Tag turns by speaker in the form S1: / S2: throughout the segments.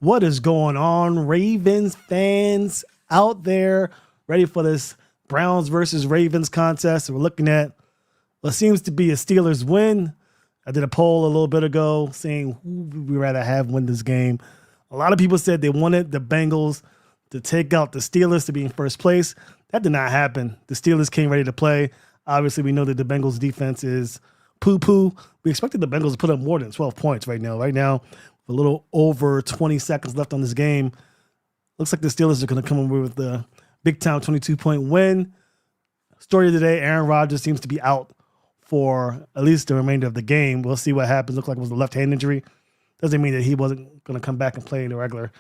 S1: What is going on, Ravens fans out there ready for this Browns versus Ravens contest? We're looking at what seems to be a Steelers win. I did a poll a little bit ago saying who we'd rather have win this game. A lot of people said they wanted the Bengals to take out the Steelers to be in first place. That did not happen. The Steelers came ready to play. Obviously, we know that the Bengals defense is poo-poo. We expected the Bengals to put up more than 12 points right now. Right now, a little over 20 seconds left on this game. Looks like the Steelers are going to come away with the big-time 22-point win. Story of the day, Aaron Rodgers seems to be out for at least the remainder of the game. We'll see what happens. Looks like it was a left hand injury. Doesn't mean that he wasn't going to come back and play in the regular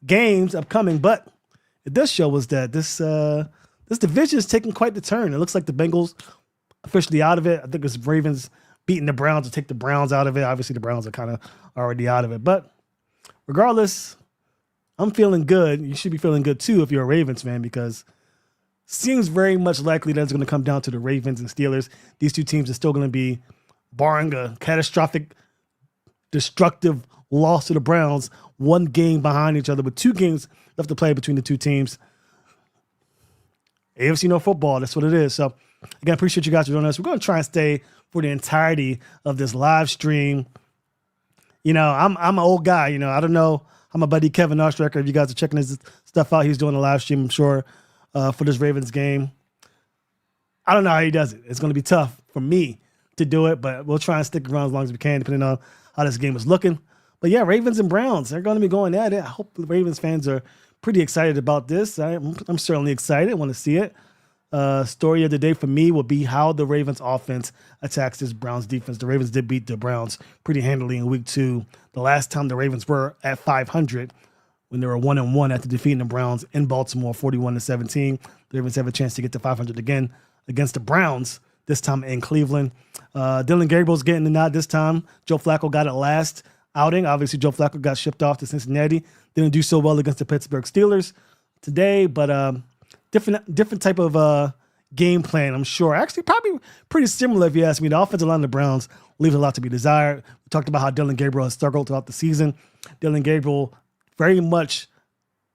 S1: games upcoming, but it does show us that this division is taking quite the turn. It looks like the Bengals officially out of it. I think it's Ravens beating the Browns to take the Browns out of it. Obviously, the Browns are kind of already out of it. But regardless, I'm feeling good. You should be feeling good, too, if you're a Ravens fan, because it seems very much likely that it's going to come down to the Ravens and Steelers. These two teams are still going to be, barring a catastrophic, destructive loss to the Browns, one game behind each other with 2 games left to play between the two teams. AFC No football, that's what it is. So, again, I appreciate you guys for joining us. We're going to try and stay for the entirety of this live stream. You know, I'm an old guy. You know, I don't know how my buddy Kevin Ostrecker, if you guys are checking his stuff out, he's doing a live stream, I'm sure, for this Ravens game. I don't know how he does it. It's going to be tough for me to do it, but we'll try and stick around as long as we can, depending on how this game is looking. But yeah, Ravens and Browns, they're going to be going at it. I hope the Ravens fans are pretty excited about this. I'm certainly excited. I want to see it. Story of the day for me will be how the Ravens offense attacks this Browns defense. The Ravens did beat the Browns pretty handily in week 2. The last time the Ravens were at 500 when they were 1-1 after defeating the Browns in Baltimore 41-17. The Ravens have a chance to get to 500 again against the Browns, this time in Cleveland. Dylan Gabriel's getting the nod this time. Joe Flacco got it last outing. Obviously, Joe Flacco got shipped off to Cincinnati. Didn't do so well against the Pittsburgh Steelers today, but different type of game plan, I'm sure. Actually, probably pretty similar if you ask me. The offensive line of the Browns leaves a lot to be desired. We talked about how Dylan Gabriel has struggled throughout the season. Dylan Gabriel very much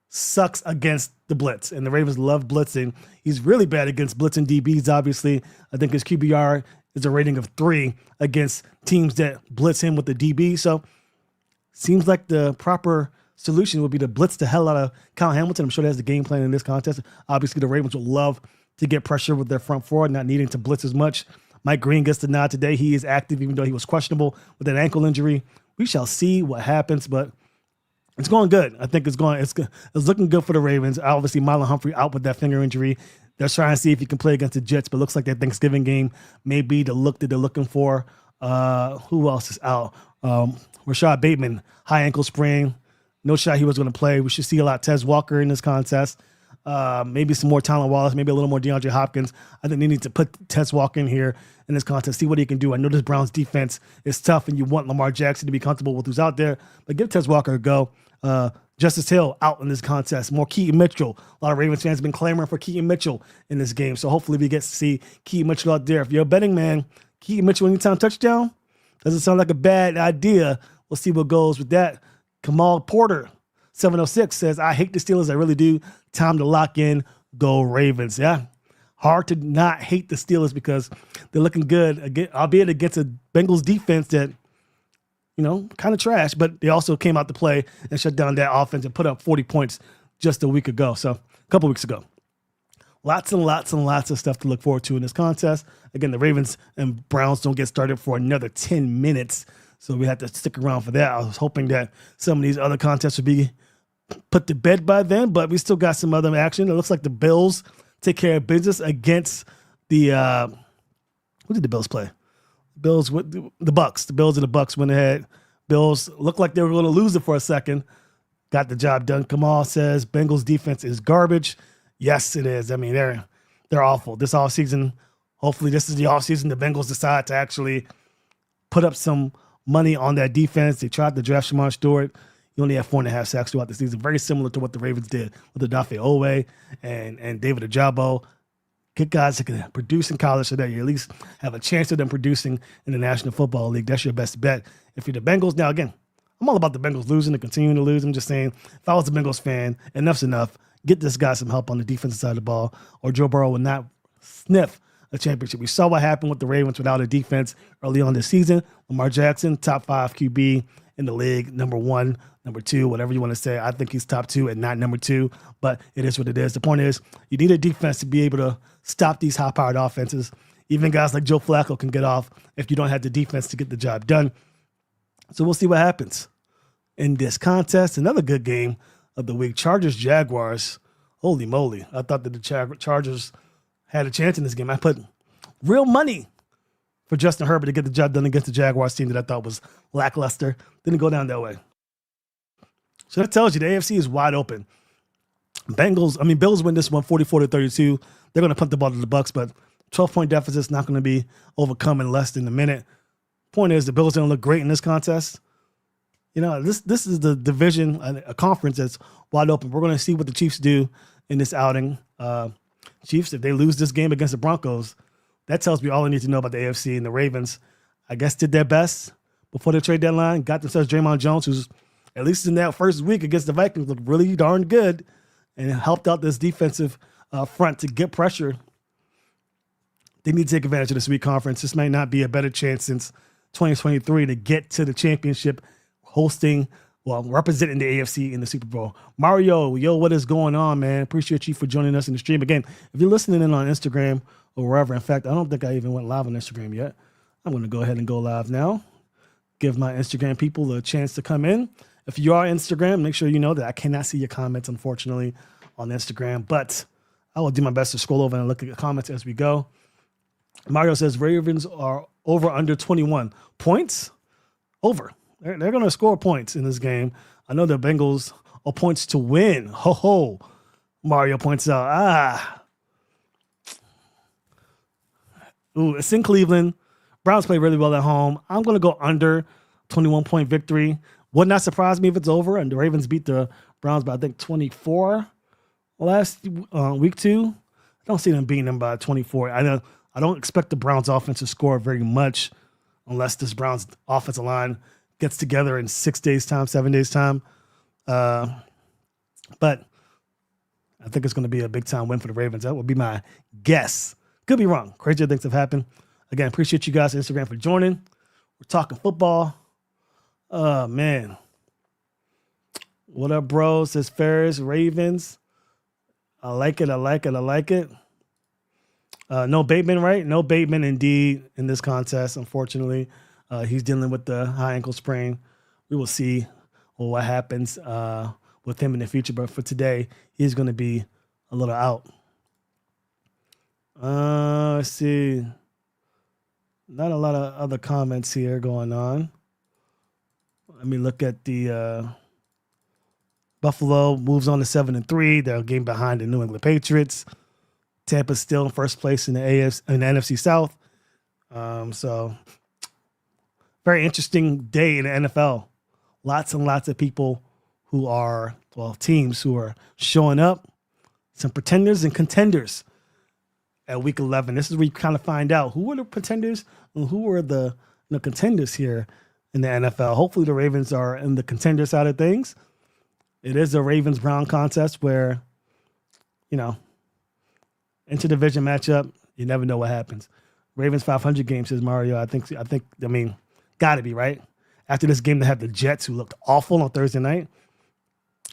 S1: sucks against the blitz, and the Ravens love blitzing. He's really bad against blitzing DBs, obviously. I think his QBR is a rating of 3 against teams that blitz him with the DB. So seems like the proper solution would be to blitz the hell out of Kyle Hamilton. I'm sure that's the game plan in this contest. Obviously, the Ravens would love to get pressure with their front four, not needing to blitz as much. Mike Green gets the nod today. He is active, even though he was questionable with an ankle injury. We shall see what happens, but it's going good. I think it's looking good for the Ravens. Obviously, Marlon Humphrey out with that finger injury. They're trying to see if he can play against the Jets, but it looks like that Thanksgiving game may be the look that they're looking for. Who else is out? Rashad Bateman, high ankle sprain. No shot he was going to play. We should see a lot of Tez Walker in this contest. Maybe some more Tylan Wallace, maybe a little more DeAndre Hopkins. I think they need to put Tez Walker in here in this contest, see what he can do. I know this Browns defense is tough, and you want Lamar Jackson to be comfortable with who's out there, but give Tez Walker a go. Justice Hill out in this contest. More Keaton Mitchell. A lot of Ravens fans have been clamoring for Keaton Mitchell in this game, so hopefully we get to see Keaton Mitchell out there. If you're a betting man, Keaton Mitchell anytime touchdown doesn't sound like a bad idea. We'll see what goes with that. Kamal Porter, 706, says, I hate the Steelers. I really do. Time to lock in. Go Ravens. Yeah. Hard to not hate the Steelers because they're looking good, again, albeit against a Bengals defense that, you know, kind of trash, but they also came out to play and shut down that offense and put up 40 points just a week ago. So a couple weeks ago. Lots and lots and lots of stuff to look forward to in this contest. Again, the Ravens and Browns don't get started for another 10 minutes. So we have to stick around for that. I was hoping that some of these other contests would be put to bed by then, but we still got some other action. It looks like the Bills take care of business against the who did the Bills play? Bills with the Bucks. The Bills and the Bucks went ahead. Bills looked like they were going to lose it for a second. Got the job done. Kamal says Bengals defense is garbage. Yes, it is. I mean, they're awful. This offseason, hopefully this is the offseason the Bengals decide to actually put up some money on that defense. They tried to draft Shamar Stewart. He only had 4.5 sacks throughout the season. Very similar to what the Ravens did with Odafe Owe and David Ajabo. Good guys that can produce in college so that you at least have a chance of them producing in the National Football League. That's your best bet. If you're the Bengals, now again, I'm all about the Bengals losing and continuing to lose. I'm just saying, if I was a Bengals fan, enough's enough. Get this guy some help on the defensive side of the ball, or Joe Burrow will not sniff a championship. We saw what happened with the Ravens without a defense early on this season. Lamar Jackson, top 5 QB in the league, number 1, number 2, whatever you want to say. I think he's top 2 and not number 2, but it is what it is. The point is, you need a defense to be able to stop these high-powered offenses. Even guys like Joe Flacco can get off if you don't have the defense to get the job done. So we'll see what happens in this contest. Another good game of the week, Chargers-Jaguars. Holy moly. I thought that the Chargers had a chance in this game. I put real money for Justin Herbert to get the job done against the Jaguars team that I thought was lackluster. Didn't go down that way. So that tells you the AFC is wide open. Bills win this one 44-32. They're going to punt the ball to the Bucs, but 12-point deficit is not going to be overcome in less than a minute. Point is, the Bills didn't look great in this contest. You know, this is the division, a conference that's wide open. We're going to see what the Chiefs do in this outing. Chiefs, if they lose this game against the Broncos, that tells me all I need to know about the AFC. And the Ravens, I guess, did their best before the trade deadline, got themselves Draymond Jones, who's, at least in that first week against the Vikings, looked really darn good and helped out this defensive front to get pressure. They need to take advantage of this week conference. This may not be a better chance since 2023 to get to the championship, representing the AFC in the Super Bowl. Mario, what is going on, man? Appreciate you for joining us in the stream. Again, if you're listening in on Instagram or wherever, in fact, I don't think I even went live on Instagram yet. I'm going to go ahead and go live now. Give my Instagram people a chance to come in. If you are on Instagram, make sure you know that I cannot see your comments, unfortunately, on Instagram, but I will do my best to scroll over and look at the comments as we go. Mario says Ravens are over under 21 points. Over. They're going to score points in this game. I know the Bengals are points to win. Ho ho. Mario points out. Ooh, it's in Cleveland. Browns play really well at home. I'm going to go under 21-point victory. Would not surprise me if it's over. And the Ravens beat the Browns by, I think, 24 last week 2. I don't see them beating them by 24. I don't expect the Browns offense to score very much unless this Browns offensive line gets together in 6 days' time, 7 days' time. But I think it's going to be a big-time win for the Ravens. That would be my guess. Could be wrong. Crazier things have happened. Again, appreciate you guys on Instagram for joining. We're talking football. Oh, man. What up, bro? Says Ferris, Ravens. I like it. No Bateman, right? No Bateman, indeed, in this contest, unfortunately. He's dealing with the high ankle sprain. We will see what happens with him in the future. But for today, he's going to be a little out. Let's see. Not a lot of other comments here going on. Let me look at the Buffalo moves on to 7-3. They're a game behind the New England Patriots. Tampa's still in first place in the NFC South. So very interesting day in the NFL. Lots and lots of people who are, teams who are showing up. Some pretenders and contenders at week 11. This is where you kind of find out who are the pretenders and who are the contenders here in the NFL. Hopefully the Ravens are in the contender side of things. It is a Ravens-Brown contest where, interdivision matchup, you never know what happens. Ravens 500 game, says Mario. I think, got to be, right? After this game, they have the Jets, who looked awful on Thursday night.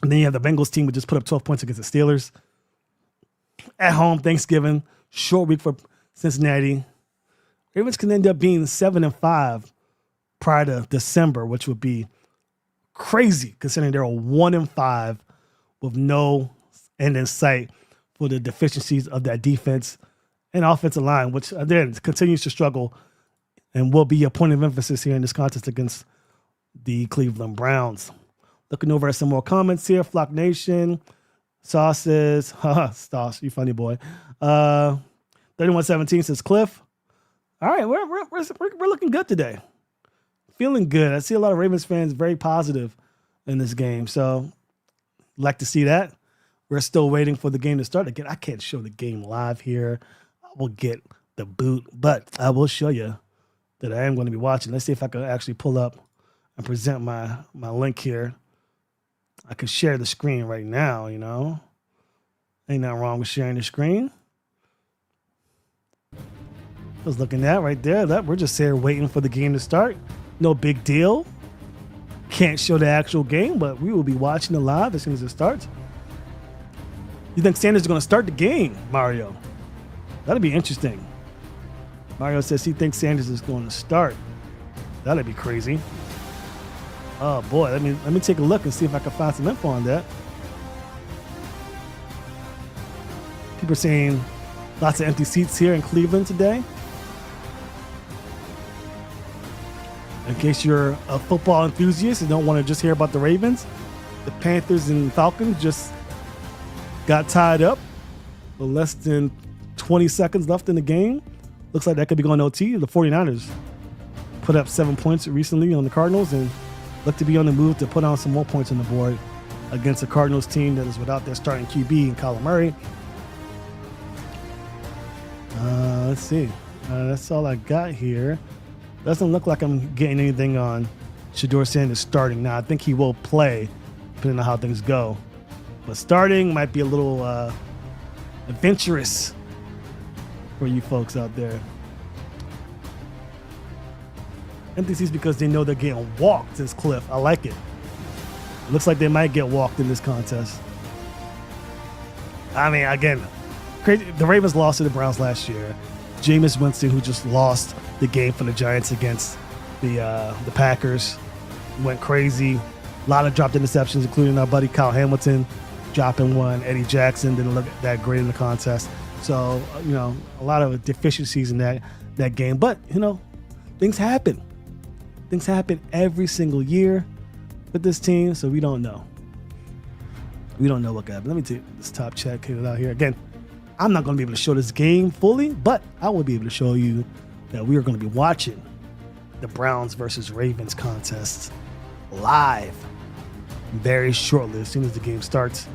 S1: And then you have the Bengals team, who just put up 12 points against the Steelers. At home, Thanksgiving, short week for Cincinnati. Ravens can end up being 7-5 prior to December, which would be crazy, considering they're 1-5 with no end in sight for the deficiencies of that defense and offensive line, which again continues to struggle and will be a point of emphasis here in this contest against the Cleveland Browns. Looking over at some more comments here. Flock Nation, Sauces, Sauce, you funny boy. 3117 says Cliff. All right, we're looking good today. Feeling good. I see a lot of Ravens fans very positive in this game, so like to see that. We're still waiting for the game to start. Again, I can't show the game live here. I will get the boot, but I will show you that I am going to be watching. Let's see if I can actually pull up and present my link here. I could share the screen right now, you know. Ain't nothing wrong with sharing the screen. I was looking at right there. That we're just here waiting for the game to start. No big deal. Can't show the actual game, but we will be watching it live as soon as it starts. You think Sanders is going to start the game, Mario? That'd be interesting. Mario says he thinks Sanders is going to start. That'd be crazy. Oh boy, let me take a look and see if I can find some info on that. People are saying lots of empty seats here in Cleveland today. In case you're a football enthusiast and don't want to just hear about the Ravens, the Panthers and Falcons just got tied up with less than 20 seconds left in the game. Looks like that could be going to OT. The 49ers put up 7 points recently on the Cardinals and look to be on the move to put on some more points on the board against a Cardinals team that is without their starting QB and Kyler Murray. Let's see. That's all I got here. Doesn't look like I'm getting anything on Shedeur Sanders starting. Now, I think he will play, depending on how things go. But starting might be a little adventurous for you folks out there. Empty seats because they know they're getting walked, says Cliff. I like it. Looks like they might get walked in this contest. I mean, again, crazy. The Ravens lost to the Browns last year. Jameis Winston, who just lost the game for the Giants against the Packers, went crazy. A lot of dropped interceptions, including our buddy Kyle Hamilton dropping one. Eddie Jackson didn't look that great in the contest. So, you know, a lot of deficiencies in that game. But, you know, things happen. Things happen every single year with this team, so we don't know. We don't know what could happen. Let me take this top check out here. Again, I'm not going to be able to show this game fully, but I will be able to show you that we are going to be watching the Browns versus Ravens contest live very shortly as soon as the game starts.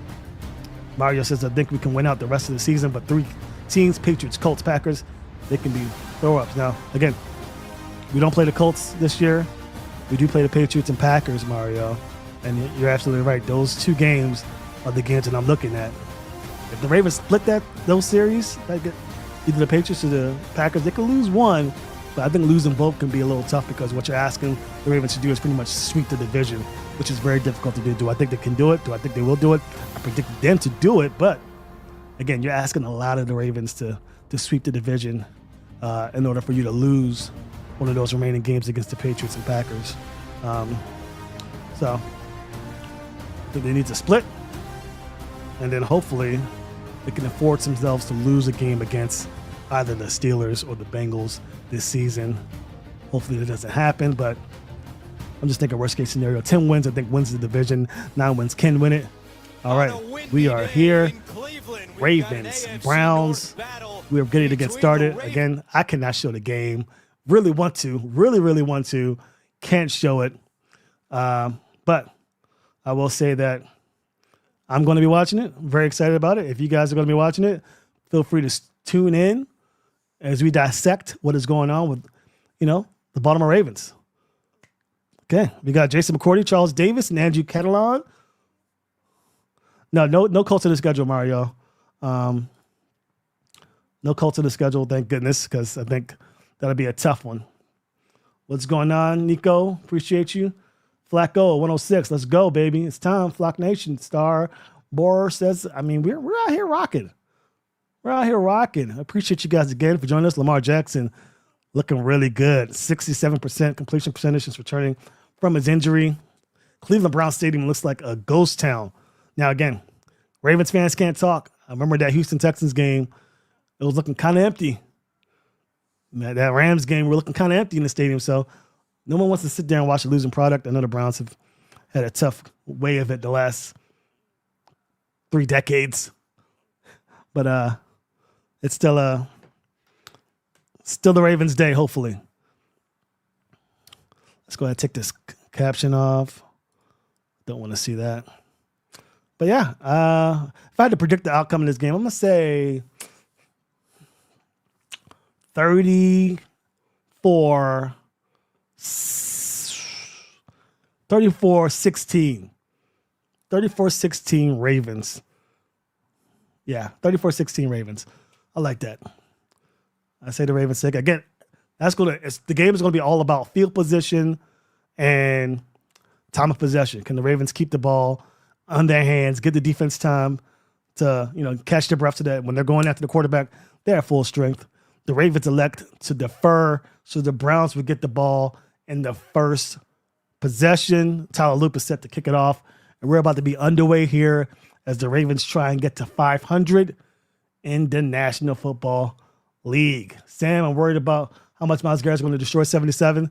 S1: Mario says, I think we can win out the rest of the season, but 3 teams, Patriots, Colts, Packers, they can be throw-ups. Now, again, we don't play the Colts this year. We do play the Patriots and Packers, Mario. And you're absolutely right. Those 2 games are the games that I'm looking at. If the Ravens split those series, like either the Patriots or the Packers, they could lose one. But I think losing both can be a little tough because what you're asking the Ravens to do is pretty much sweep the division, which is very difficult to do. Do I think they can do it? Do I think they will do it? I predict them to do it. But, again, you're asking a lot of the Ravens to sweep the division in order for you to lose one of those remaining games against the Patriots and Packers. So I think they need to split, and then hopefully they can afford themselves to lose a game against either the Steelers or the Bengals this season. Hopefully that doesn't happen, but I'm just thinking worst case scenario. 10 wins, I think, wins the division. 9 wins can win it. All right, we are here. Ravens, Browns. We are getting to get started. Again, I cannot show the game. Really want to. Really want to. Can't show it. But I will say that I'm going to be watching it. I'm very excited about it. If you guys are going to be watching it, feel free to tune in as we dissect what is going on with, the Baltimore Ravens. Okay, we got Jason McCourty, Charles Davis, and Andrew Catalan. No Colts in the schedule, Mario. No Colts in the schedule, thank goodness, because I think that'll be a tough one. What's going on, Nico? Appreciate you. Flacco 106. Let's go, baby. It's time. Flock Nation. Star Borer says, we're out here rocking. We're out here rocking. I appreciate you guys again for joining us. Lamar Jackson looking really good. 67% completion percentage since returning from his injury. Cleveland Brown Stadium looks like a ghost town. Now, again, Ravens fans can't talk. I remember that Houston Texans game. It was looking kind of empty. That Rams game, we're looking kind of empty in the stadium. So no one wants to sit there and watch a losing product. I know the Browns have had a tough way of it the last 3 decades. But it's still the Ravens' day, hopefully. Let's go ahead and take this caption off. Don't want to see that. But yeah, if I had to predict the outcome of this game, I'm going to say 34 34-16. 34-16 Ravens. Yeah, 34-16 Ravens. I like that. I say the Ravens take. Again, the game is gonna be all about field position and time of possession. Can the Ravens keep the ball on their hands, get the defense time to, catch their breath so that when they're going after the quarterback, they're at full strength. The Ravens elect to defer so the Browns would get the ball in the first possession. Tyler Loop is set to kick it off. And we're about to be underway here as the Ravens try and get to 500 in the National Football League. Sam, I'm worried about how much Myles Garrett's going to destroy 77.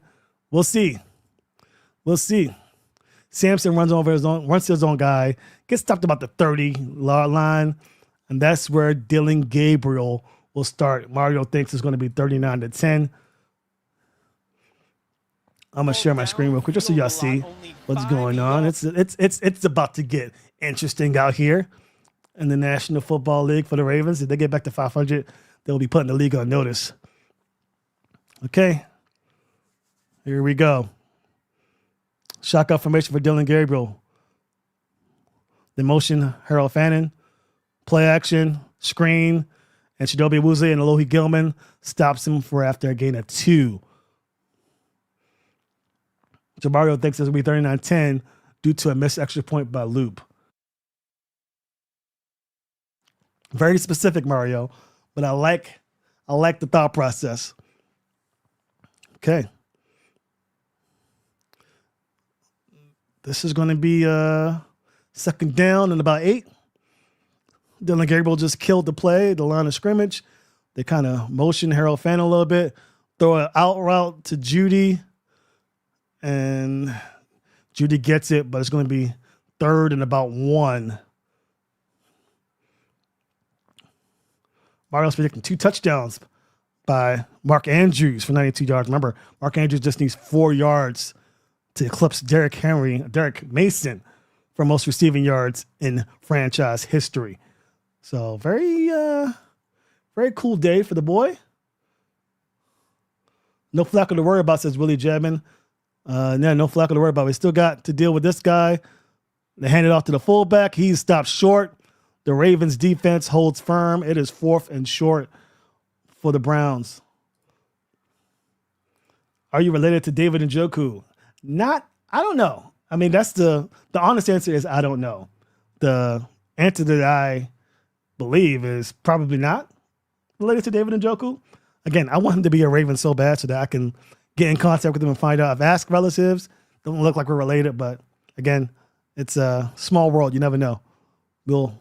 S1: We'll see. Sampson runs to his own guy, gets stopped about the 30-yard line, and that's where Dylan Gabriel will start. Mario thinks it's going to be 39-10. I'm gonna share my screen real quick just so y'all see what's going on. It's about to get interesting out here in the National Football League for the Ravens. If they get back to 500, they'll be putting the league on notice. Okay, here we go. Shotgun formation for Dylan Gabriel. The motion, Harold Fannin. Play action, screen, and Chidobe Awuzie and Alohi Gilman stops him for after a gain of 2. Jamario thinks it's going to be 39-10 due to a missed extra point by Loop. Very specific, Mario, but I like the thought process. Okay. This is going to be second down and about 8. Dylan Gabriel just killed the play, the line of scrimmage. They kind of motion Harold Fannin a little bit, throw an out route to Judy, and Judy gets it, but it's going to be 3rd and about 1. Mario's predicting 2 touchdowns by Mark Andrews for 92 yards. Remember, Mark Andrews just needs 4 yards to eclipse Derrick Mason for most receiving yards in franchise history. So very cool day for the boy. No Flacco to worry about, says Willie Jabman. No Flacco to worry about. We still got to deal with this guy. They hand it off to the fullback. He's stopped short. The Ravens defense holds firm. It is 4th and short for the Browns. Are you related to David Njoku? I don't know. I mean, that's the honest answer is I don't know. The answer that I believe is probably not related to David Njoku. Again, I want him to be a Raven so bad so that I can get in contact with him and find out. I've asked relatives. Don't look like we're related, but again, it's a small world. You never know. We'll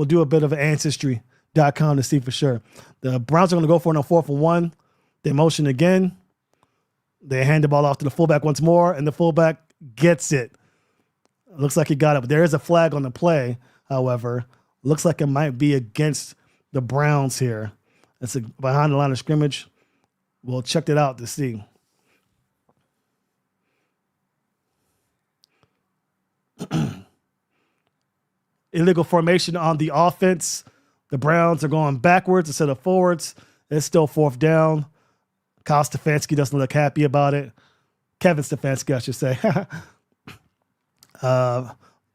S1: do a bit of ancestry.com to see for sure. The Browns are going to go for it on 4th and 1. They motion again. They hand the ball off to the fullback once more, and the fullback gets it. Looks like he got it, but there is a flag on the play, however. Looks like it might be against the Browns here. It's behind the line of scrimmage. We'll check it out to see. Illegal formation on the offense. The Browns are going backwards instead of forwards. It's still 4th down. Kyle Stefanski doesn't look happy about it. Kevin Stefanski, I should say.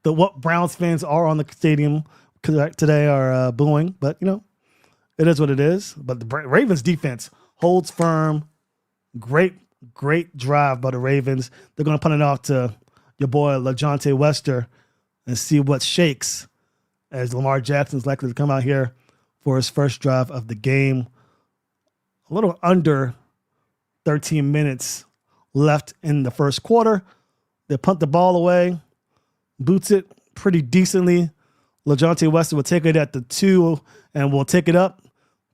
S1: What Browns fans are on the stadium today are booing, but it is what it is. But the Ravens defense holds firm. Great drive by the Ravens. They're going to punt it off to your boy LaJohntay Wester and see what shakes as Lamar Jackson's likely to come out here for his first drive of the game. A little under 13 minutes left in the first quarter. They punt the ball away, boots it pretty decently. LaJohntay Wester will take it at the 2 and will take it up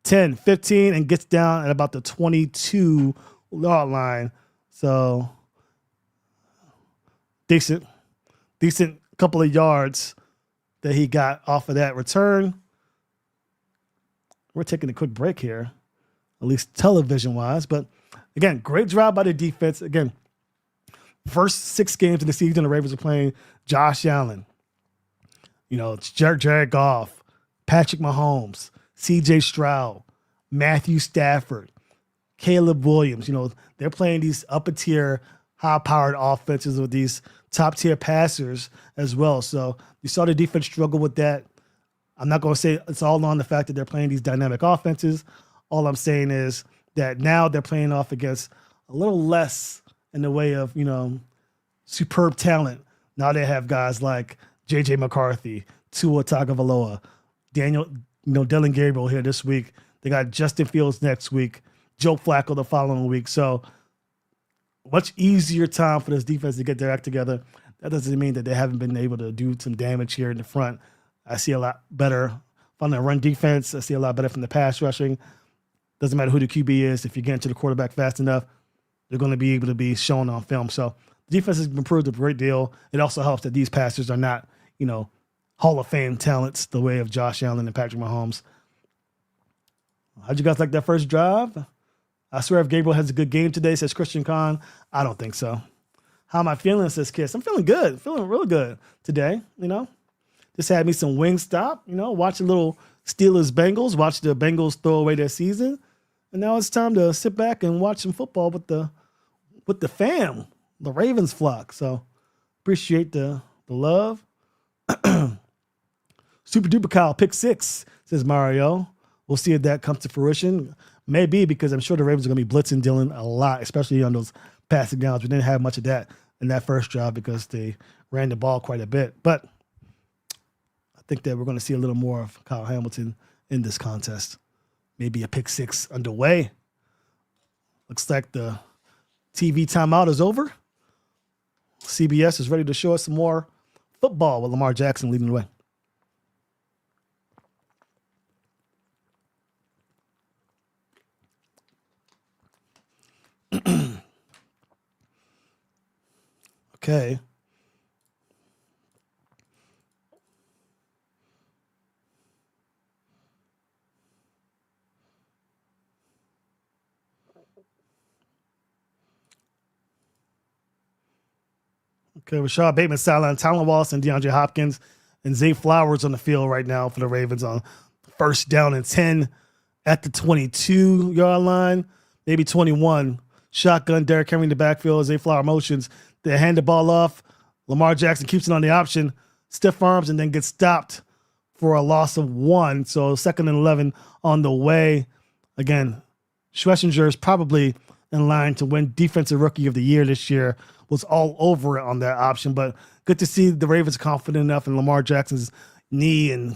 S1: 10, 15, and gets down at about the 22-yard line. So decent couple of yards that he got off of that return. We're taking a quick break here, at least television-wise. But, again, great drive by the defense. Again, first 6 games of the season, the Ravens are playing Josh Allen. It's Jared Goff, Patrick Mahomes, C.J. Stroud, Matthew Stafford, Caleb Williams. They're playing these upper-tier high-powered offenses with these top-tier passers as well. So you saw the defense struggle with that. I'm not going to say it's all on the fact that they're playing these dynamic offenses. All I'm saying is that now they're playing off against a little less in the way of, superb talent. Now they have guys like J.J. McCarthy, Tua Tagovailoa, Dylan Gabriel here this week. They got Justin Fields next week, Joe Flacco the following week. So much easier time for this defense to get their act together. That doesn't mean that they haven't been able to do some damage here in the front. I see a lot better from the run defense. I see a lot better from the pass rushing. Doesn't matter who the QB is. If you get into the quarterback fast enough, they're going to be able to be shown on film. So the defense has improved a great deal. It also helps that these passers are not, Hall of Fame talents the way of Josh Allen and Patrick Mahomes. How'd you guys like that first drive? I swear if Gabriel has a good game today, says Christian Kahn. I don't think so. How am I feeling, says Kiss? I'm feeling good. Feeling really good today, Just had me some Wingstop, watch a little Steelers-Bengals, watch the Bengals throw away their season. And now it's time to sit back and watch some football with the fam, the Ravens flock. So appreciate the love. Super duper Kyle, pick 6, says Mario. We'll see if that comes to fruition. Maybe, because I'm sure the Ravens are going to be blitzing Dylan a lot, especially on those passing downs. We didn't have much of that in that first drive because they ran the ball quite a bit. But I think that we're going to see a little more of Kyle Hamilton in this contest. Maybe a pick 6 underway. Looks like the TV timeout is over. CBS is ready to show us some more football with Lamar Jackson leading the way. Okay. Okay, Rashad Bateman sideline, Tylan Wallace and DeAndre Hopkins, and Zay Flowers on the field right now for the Ravens on first down and 10 at the 22-yard line, maybe 21. Shotgun, Derrick Henry in the backfield, Zay Flower motions. They hand the ball off. Lamar Jackson keeps it on the option, stiff arms, and then gets stopped for a loss of 1. So 2nd and 11 on the way. Again, Schlesinger is probably in line to win Defensive Rookie of the Year this year. Was all over it on that option, but good to see the Ravens confident enough in Lamar Jackson's knee and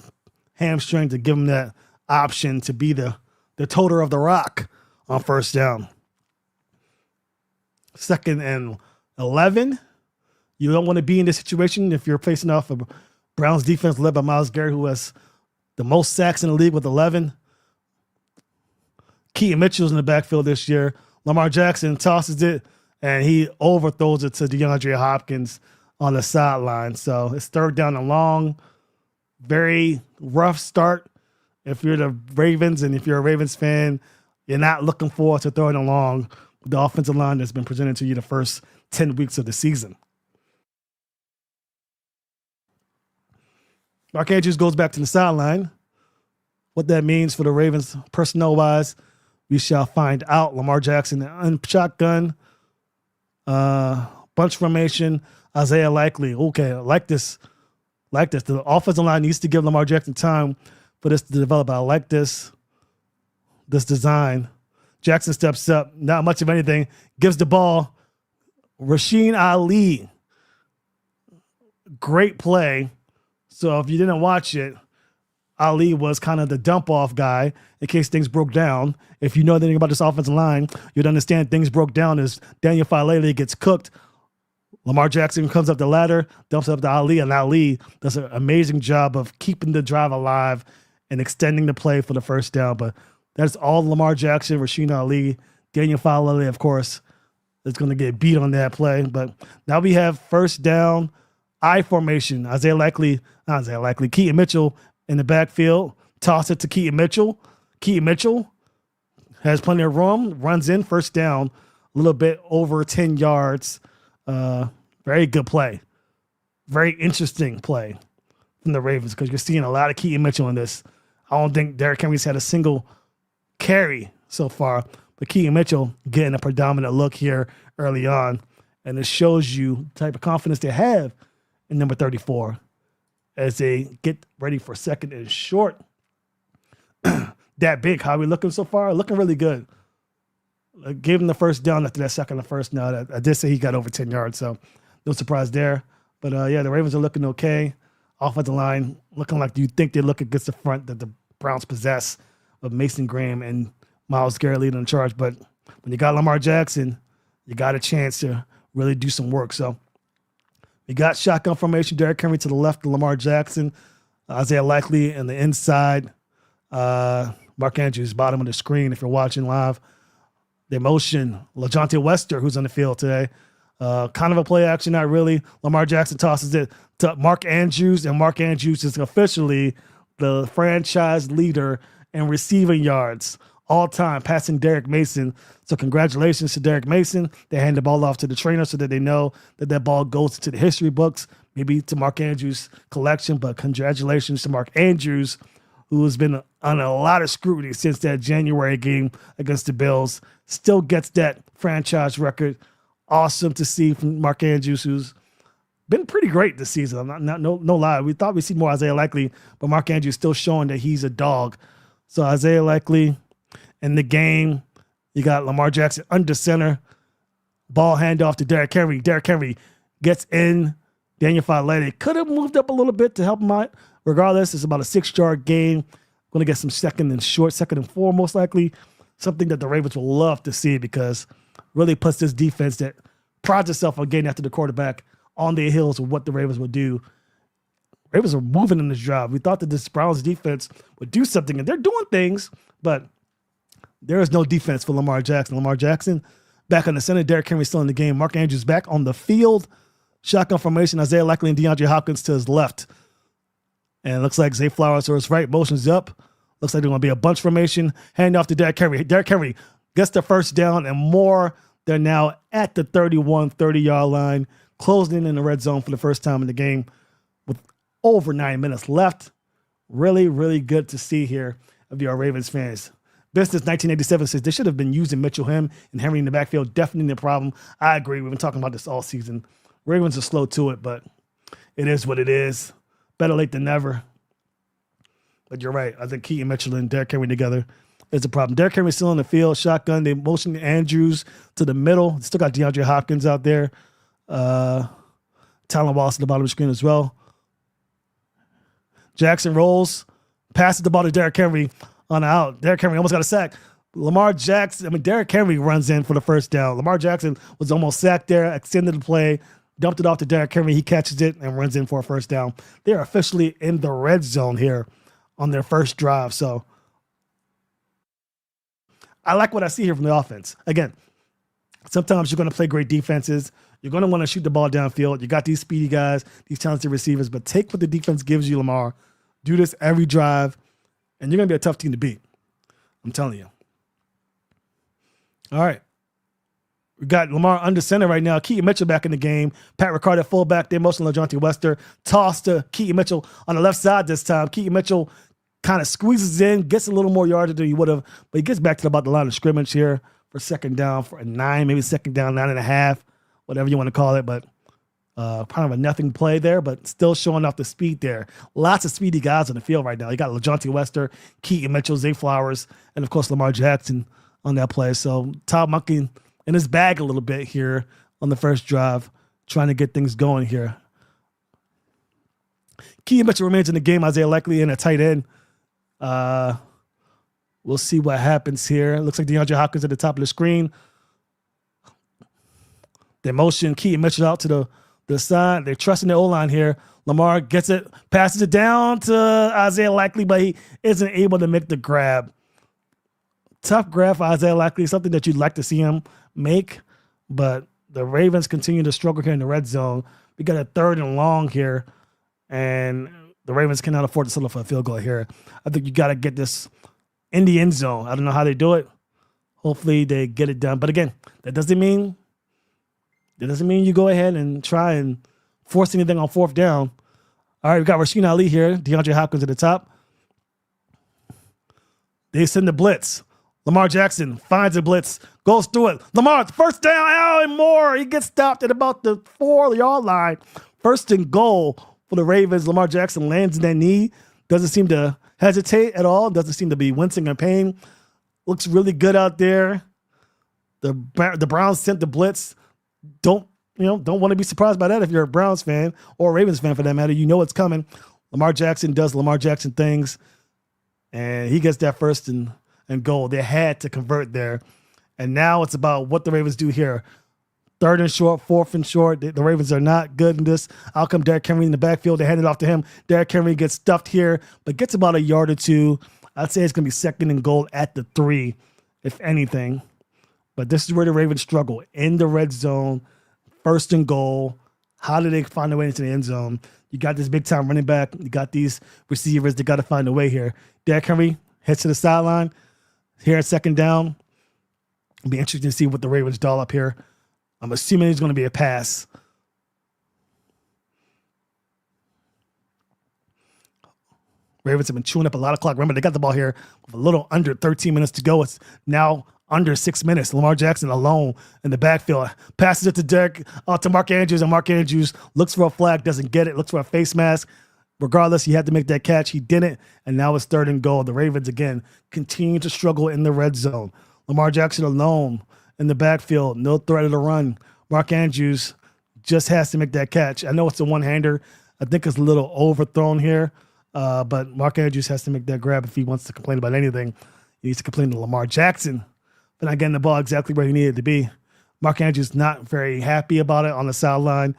S1: hamstring to give him that option to be the toter of the rock on first down. 2nd and 11. You don't want to be in this situation if you're facing off a Browns defense led by Myles Garrett, who has the most sacks in the league with 11. Keaton Mitchell's in the backfield this year. Lamar Jackson tosses it, and he overthrows it to DeAndre Hopkins on the sideline. So it's 3rd down and long. Very rough start. If you're the Ravens and if you're a Ravens fan, you're not looking forward to throwing along the offensive line that's been presented to you the first 10 weeks of the season. Mark Andrews goes back to the sideline. What that means for the Ravens personnel-wise, we shall find out. Lamar Jackson in shotgun. Bunch formation, Isaiah Likely. Okay, I like this. The offensive line needs to give Lamar Jackson time for this to develop. I like this design. Jackson steps up, not much of anything, gives the ball. Rasheen Ali. Great play. So if you didn't watch it, Ali was kind of the dump-off guy in case things broke down. If you know anything about this offensive line, you'd understand things broke down as Daniel Falele gets cooked. Lamar Jackson comes up the ladder, dumps up to Ali, and Ali does an amazing job of keeping the drive alive and extending the play for the first down. But that's all Lamar Jackson, Rasheen Ali, Daniel Falele, of course, is going to get beat on that play. But now we have first down, I formation. Keaton Mitchell in the backfield, toss it to Keaton Mitchell. Keaton Mitchell has plenty of room, runs in, first down, a little bit over 10 yards. Very good play. Very interesting play from the Ravens because you're seeing a lot of Keaton Mitchell in this. I don't think Derrick Henry's had a single carry so far, but Keaton Mitchell getting a predominant look here early on. And it shows you the type of confidence they have in number 34 as they get ready for second and short. That big, how we looking so far? Looking really good. Gave him the first down after that second and first. Now I did say he got over 10 yards, so no surprise there. But yeah, the Ravens are looking okay. Offensive line looking like you think they look against the front that the Browns possess of Mason Graham and Myles Garrett leading the charge. But when you got Lamar Jackson, you got a chance to really do some work. So we got shotgun formation. Derrick Henry to the left of Lamar Jackson. Isaiah Likely in the inside. Mark Andrews, bottom of the screen if you're watching live. The motion, LaJohntay Wester, who's on the field today. Kind of a play action, not really. Lamar Jackson tosses it to Mark Andrews, and Mark Andrews is officially the franchise leader in receiving yards all time, passing Derek Mason. So congratulations to Derek Mason. They hand the ball off to the trainer so that they know that that ball goes to the history books, maybe to Mark Andrews' collection, but congratulations to Mark Andrews, who has been on a lot of scrutiny since that January game against the Bills. Still gets that franchise record. Awesome to see from Mark Andrews, who's been pretty great this season. No lie. We thought we'd see more Isaiah Likely, but Mark Andrews still showing that he's a dog. So Isaiah Likely in the game. You got Lamar Jackson under center. Ball handoff to Derrick Henry. Derrick Henry gets in. Daniel Faalele could have moved up a little bit to help him out. Regardless, it's about a 6-yard gain. Going to get some second and 4 most likely. Something that the Ravens will love to see because really puts this defense that prides itself on getting after the quarterback on their heels of what the Ravens would do. Ravens are moving in this drive. We thought that this Browns defense would do something, and they're doing things, but there is no defense for Lamar Jackson. Lamar Jackson back on the center. Derrick Henry still in the game. Mark Andrews back on the field. Shotgun formation. Isaiah Likely and DeAndre Hopkins to his left. And it looks like Zay Flowers to his right. Motions up. Looks like they're going to be a bunch formation. Hand off to Derrick Henry. Derrick Henry gets the first down and more. They're now at the 30-yard line, closing in the red zone for the first time in the game with over 9 minutes left. Really, really good to see here of your Ravens fans. Business 1987 says they should have been using Mitchell, him, and Henry in the backfield. Definitely the problem. I agree. We've been talking about this all season. Ravens are slow to it, but it is what it is. Better late than never. But you're right. I think Keaton Mitchell and Derrick Henry together is a problem. Derrick Henry still in the field. Shotgun. They motion Andrews to the middle. Still got DeAndre Hopkins out there. Talon Wallace at the bottom of the screen as well. Jackson rolls. Passes the ball to Derrick Henry on out. Derrick Henry almost got a sack. Derrick Henry runs in for the first down. Lamar Jackson was almost sacked there, extended the play, dumped it off to Derrick Henry. He catches it and runs in for a first down. They're officially in the red zone here on their first drive. So I like what I see here from the offense. Again, sometimes you're going to play great defenses. You're going to want to shoot the ball downfield. You got these speedy guys, these talented receivers, but take what the defense gives you, Lamar. Do this every drive, and you're going to be a tough team to beat. I'm telling you. All right. We got Lamar under center right now. Keaton Mitchell back in the game. Pat Ricard at fullback. They motion LaJohntay Wester. Toss to Keaton Mitchell on the left side this time. Keaton Mitchell kind of squeezes in, gets a little more yardage than he would have, but he gets back to about the line of scrimmage here for second down for a 9, maybe second down, 9.5, whatever you want to call it. But kind of a nothing play there, but still showing off the speed there. Lots of speedy guys on the field right now. You got LaJohntay Wester, Keaton Mitchell, Zay Flowers, and of course Lamar Jackson on that play. So Todd Monken in his bag a little bit here on the first drive, trying to get things going here. Keaton Mitchell remains in the game. Isaiah Likely in a tight end. We'll see what happens here. Looks like DeAndre Hopkins at the top of the screen. They motion Keaton Mitchell out to the side. They're trusting the O-line here. Lamar gets it, passes it down to Isaiah Likely, but he isn't able to make the grab. Tough grab for Isaiah Likely, something that you'd like to see him make, but the Ravens continue to struggle here in the red zone. We got a 3rd and long here, and the Ravens cannot afford to settle for a field goal here. I think you got to get this in the end zone. I don't know how they do it. Hopefully they get it done. But again, that doesn't mean you go ahead and try and force anything on 4th down. All right, we got Rasheen Ali here. DeAndre Hopkins at the top. They send the blitz. Lamar Jackson finds a blitz, goes through it. Lamar, first down, and more. He gets stopped at about the 4-yard line. First and goal for the Ravens. Lamar Jackson lands in that knee. Doesn't seem to hesitate at all. Doesn't seem to be wincing in pain. Looks really good out there. The Browns sent the blitz. Don't want to be surprised by that if you're a Browns fan or a Ravens fan for that matter. You know it's coming. Lamar Jackson does Lamar Jackson things, and he gets that first and goal. They had to convert there. And now it's about what the Ravens do here. 3rd and short, 4th and short. The Ravens are not good in this. Out come Derrick Henry in the backfield. They hand it off to him. Derrick Henry gets stuffed here, but gets about a yard or two. I'd say it's going to be 2nd and goal at the 3, if anything. But this is where the Ravens struggle. In the red zone, 1st and goal. How do they find a way into the end zone? You got this big-time running back. You got these receivers. They got to find a way here. Derrick Henry heads to the sideline. Here at 2nd down. It'll be interesting to see what the Ravens doll up here. I'm assuming it's going to be a pass. Ravens have been chewing up a lot of clock. Remember, they got the ball here with a little under 13 minutes to go. It's now under 6 minutes. Lamar Jackson alone in the backfield. Passes it to Mark Andrews, and Mark Andrews looks for a flag, doesn't get it, looks for a face mask. Regardless, he had to make that catch. He didn't, and now it's 3rd and goal. The Ravens, again, continue to struggle in the red zone. Lamar Jackson alone in the backfield, no threat of the run. Mark Andrews just has to make that catch. I know it's a one-hander. I think it's a little overthrown here, but Mark Andrews has to make that grab if he wants to complain about anything. He needs to complain to Lamar Jackson for not getting the ball exactly where he needed to be. Mark Andrews not very happy about it on the sideline,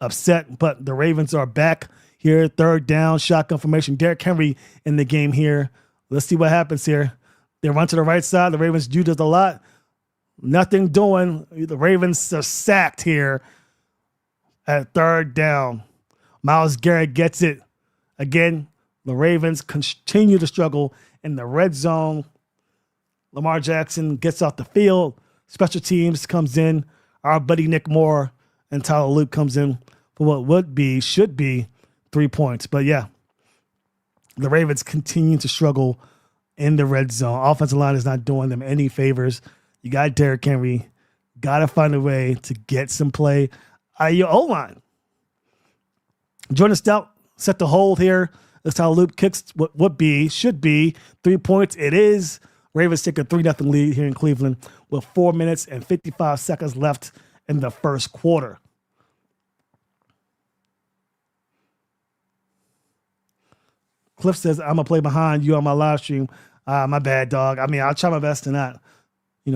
S1: upset, but the Ravens are back here, 3rd down, shotgun formation. Derrick Henry in the game here. Let's see what happens here. They run to the right side. The Ravens do this a lot. Nothing doing. The Ravens are sacked here at 3rd down. Myles Garrett gets it. Again, the Ravens continue to struggle in the red zone. Lamar Jackson gets off the field. Special teams comes in. Our buddy Nick Moore and Tyler Luke comes in for what should be 3 points. But yeah, the Ravens continue to struggle in the red zone. Offensive line is not doing them any favors. You got Derrick Henry. Got to find a way to get some play out of your O-line. Jordan Stout set the hold here. That's how Luke kicks what should be 3 points. It is. Ravens take a 3-0 lead here in Cleveland with 4 minutes and 55 seconds left in the first quarter. Cliff says, I'm going to play behind you on my live stream. My bad, dog. I mean, I'll try my best to not,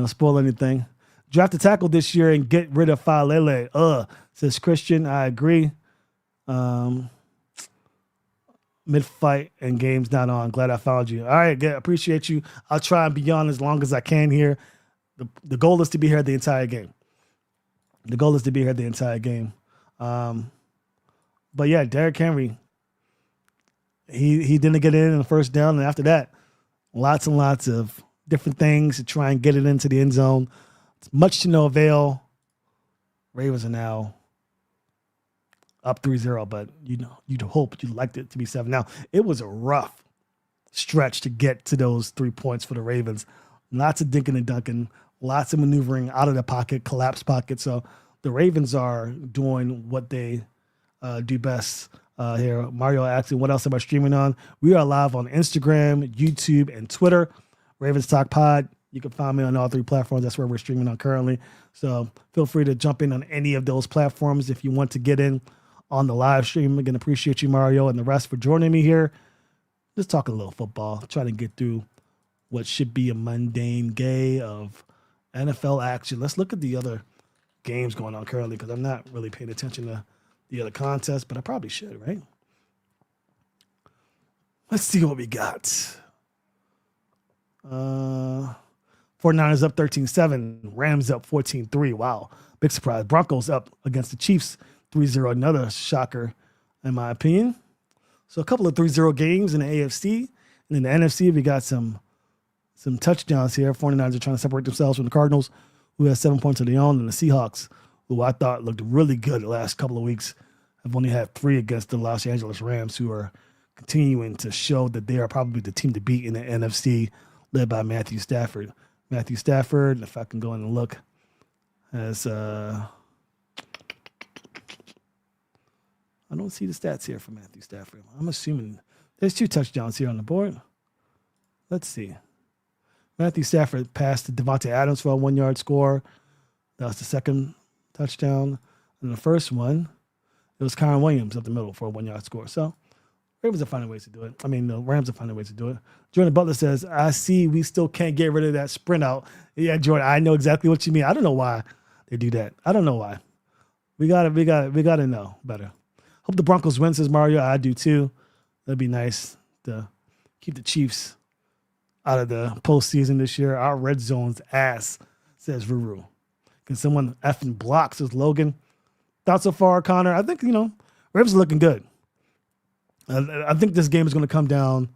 S1: spoil anything. Draft a tackle this year and get rid of Falele. Says Christian. I agree. Mid-fight and game's not on. Glad I found you. All right, good. Appreciate you. I'll try and be on as long as I can here. The goal is to be here the entire game. But yeah, Derrick Henry, he didn't get in the first down, and after that, lots and lots of different things to try and get it into the end zone. It's much to no avail. Ravens are now up 3-0, but you'd hope, you'd like it to be 7. Now, it was a rough stretch to get to those 3 points for the Ravens. Lots of dinking and dunking, lots of maneuvering out of the pocket, collapsed pocket. So the Ravens are doing what they do best here. Mario asking, what else am I streaming on? We are live on Instagram, YouTube, and Twitter. Ravens Talk Pod. You can find me on all 3 platforms. That's where we're streaming on currently. So feel free to jump in on any of those platforms if you want to get in on the live stream. Again, appreciate you, Mario, and the rest for joining me here. Just talking a little football, trying to get through what should be a mundane day of NFL action. Let's look at the other games going on currently, because I'm not really paying attention to the other contests, but I probably should, right? Let's see what we got. 49ers up 13-7. Rams up 14-3. Wow. Big surprise. Broncos up against the Chiefs 3-0. Another shocker, in my opinion. So a couple of 3-0 games in the AFC. And in the NFC, we got some touchdowns here. 49ers are trying to separate themselves from the Cardinals, who has 7 points of their own, and the Seahawks, who I thought looked really good the last couple of weeks, have only had 3 against the Los Angeles Rams, who are continuing to show that they are probably the team to beat in the NFC, led by Matthew Stafford. Matthew Stafford, if I can go in and look, as I don't see the stats here for Matthew Stafford. I'm assuming there's 2 touchdowns here on the board. Let's see. Matthew Stafford passed to Devontae Adams for a 1-yard score. That was the second touchdown. And the first one, it was Kyron Williams up the middle for a 1-yard score. So Ravens are finding ways to do it. I mean, the Rams are finding ways to do it. Jordan Butler says, I see we still can't get rid of that sprint out. Yeah, Jordan, I know exactly what you mean. I don't know why they do that. I don't know why. We gotta know better. Hope the Broncos win, says Mario. I do too. That'd be nice to keep the Chiefs out of the postseason this year. Our red zone's ass, says Ruru. Can someone effing block, says Logan. Thoughts so far, Connor? I think, Ravens are looking good. I think this game is going to come down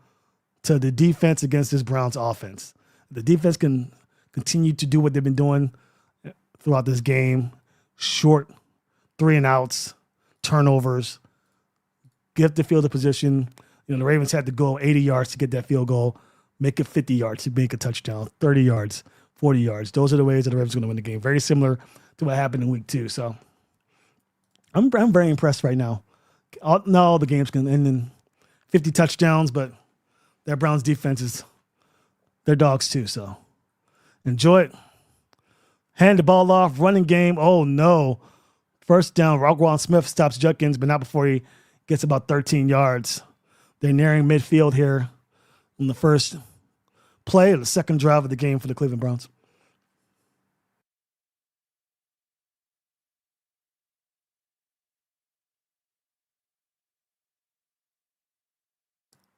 S1: to the defense against this Browns offense. The defense can continue to do what they've been doing throughout this game. Short 3-and-outs, turnovers, get the field of position. The Ravens had to go 80 yards to get that field goal, make it 50 yards to make a touchdown, 30 yards, 40 yards. Those are the ways that the Ravens are going to win the game. Very similar to what happened in week 2. So I'm very impressed right now. Not all the games can end in 50 touchdowns, but that Browns defense they're dogs too. So enjoy it. Hand the ball off, running game. Oh no. First down, Roquan Smith stops Judkins, but not before he gets about 13 yards. They're nearing midfield here on the first play of the second drive of the game for the Cleveland Browns.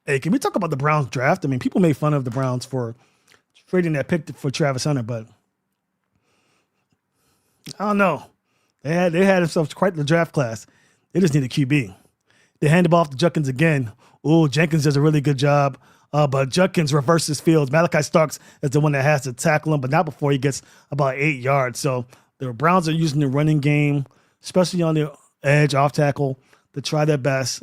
S1: Hey, can we talk about the Browns draft? I mean, people made fun of the Browns for trading that pick for Travis Hunter, but I don't know. They had themselves quite the draft class. They just need a QB. They hand the ball off to Judkins again. Ooh, Jenkins does a really good job, but Judkins reverses fields. Malachi Starks is the one that has to tackle him, but not before he gets about 8 yards. So the Browns are using the running game, especially on the edge, off tackle, to try their best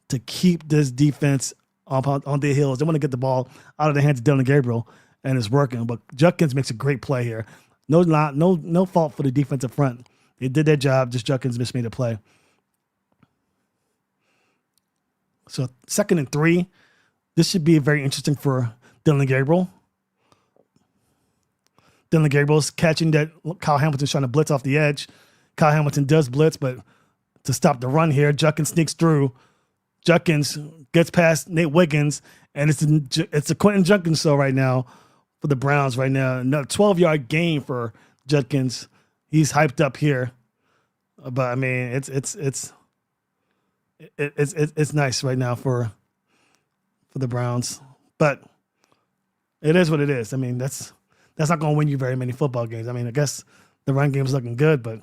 S1: to keep this defense on their heels. They want to get the ball out of the hands of Dylan Gabriel, and it's working. But Judkins makes a great play here. No fault for the defensive front. They did their job. Just Judkins just made a play. So 2nd and 3. This should be very interesting for Dylan Gabriel. Dylan Gabriel's catching that Kyle Hamilton's trying to blitz off the edge. Kyle Hamilton does blitz, but to stop the run here, Judkins sneaks through. Judkins gets past Nate Wiggins, and it's a Quentin Judkins show right now for the Browns right now. Another 12-yard gain for Judkins. He's hyped up here, but I mean it's nice right now for the Browns, but it is what it is. I mean that's not going to win you very many football games. I mean I guess the run game's looking good, but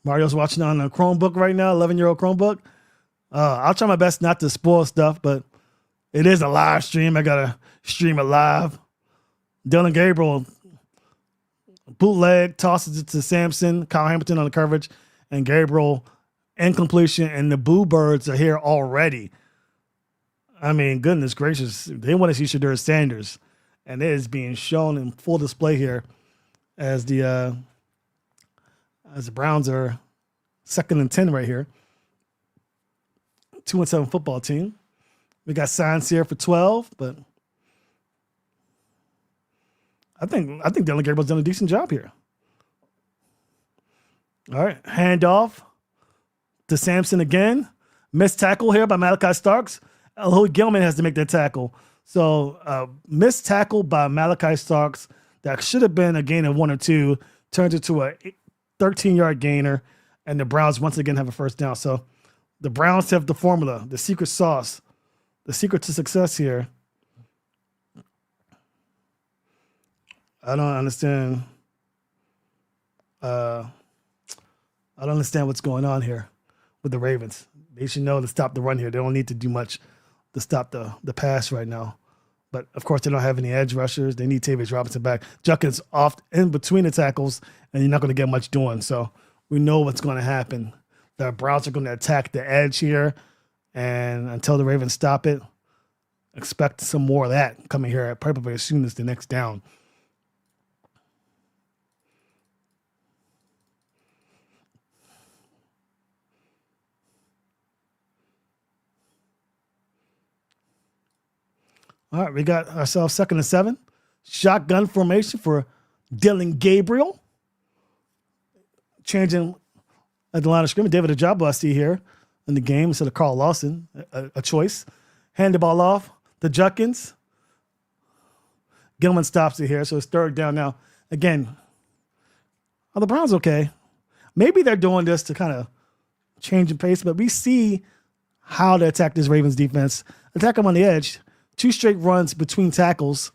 S1: Mario's watching on a Chromebook right now, 11-year-old Chromebook. I'll try my best not to spoil stuff, but it is a live stream. I gotta stream it live. Dylan Gabriel bootleg, tosses it to Sampson, Kyle Hamilton on the coverage, and Gabriel incompletion, and the Boo Birds are here already. I mean, goodness gracious. They want to see Shadur Sanders, and it is being shown in full display here as the Browns are 2nd and 10 right here. 2-7 football team. We got signs here for 12, but I think Dylan Gabriel's done a decent job here. All right, handoff to Sampson again. Missed tackle here by Malachi Starks. Louis Gilman has to make that tackle. So missed tackle by Malachi Starks that should have been a gain of 1 or 2, turns into a 13-yard gainer, and the Browns once again have a first down. So the Browns have the formula, the secret sauce, the secret to success here. I don't understand. I don't understand what's going on here with the Ravens. They should know to stop the run here. They don't need to do much to stop the pass right now. But, of course, they don't have any edge rushers. They need Tavius Robinson back. Judkins off in between the tackles, and you're not going to get much doing. So we know what's going to happen. The Browns are going to attack the edge here, and until the Ravens stop it, expect some more of that coming here probably as soon as the next down. All right, we got ourselves 2nd and 7. Shotgun formation for Dylan Gabriel. Changing at the line of scrimmage. David Ojabo, I see here in the game instead of Carl Lawson, a choice. Hand the ball off to Judkins. Gilman stops it here, so it's 3rd down now. Again, are the Browns okay? Maybe they're doing this to kind of change the pace, but we see how to attack this Ravens defense. Attack them on the edge. 2 straight runs between tackles,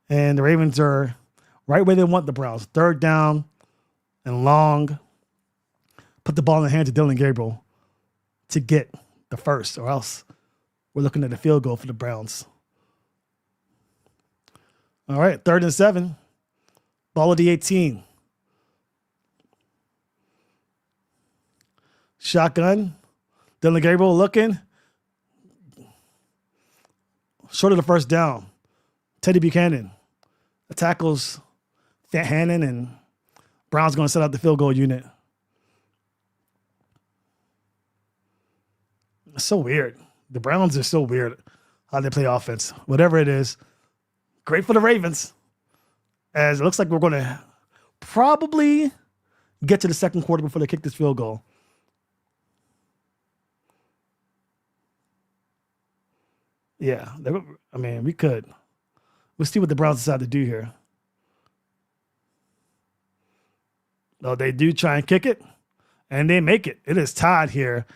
S1: and the Ravens are right where they want the Browns. 3rd down and long. Put the ball in the hands of Dylan Gabriel to get the first, or else we're looking at a field goal for the Browns. All right, 3rd and 7. Ball of the 18. Shotgun. Dylan Gabriel looking. Short of the 1st down. Teddy Buchanan tackles Hannon, and Brown's going to set out the field goal unit. It's so weird. The Browns are so weird how they play offense. Whatever it is, great for the Ravens, as it looks like we're going to probably get to the 2nd quarter before they kick this field goal. Yeah, I mean, we could. We'll see what the Browns decide to do here. No, they do try and kick it, and they make it. It is tied here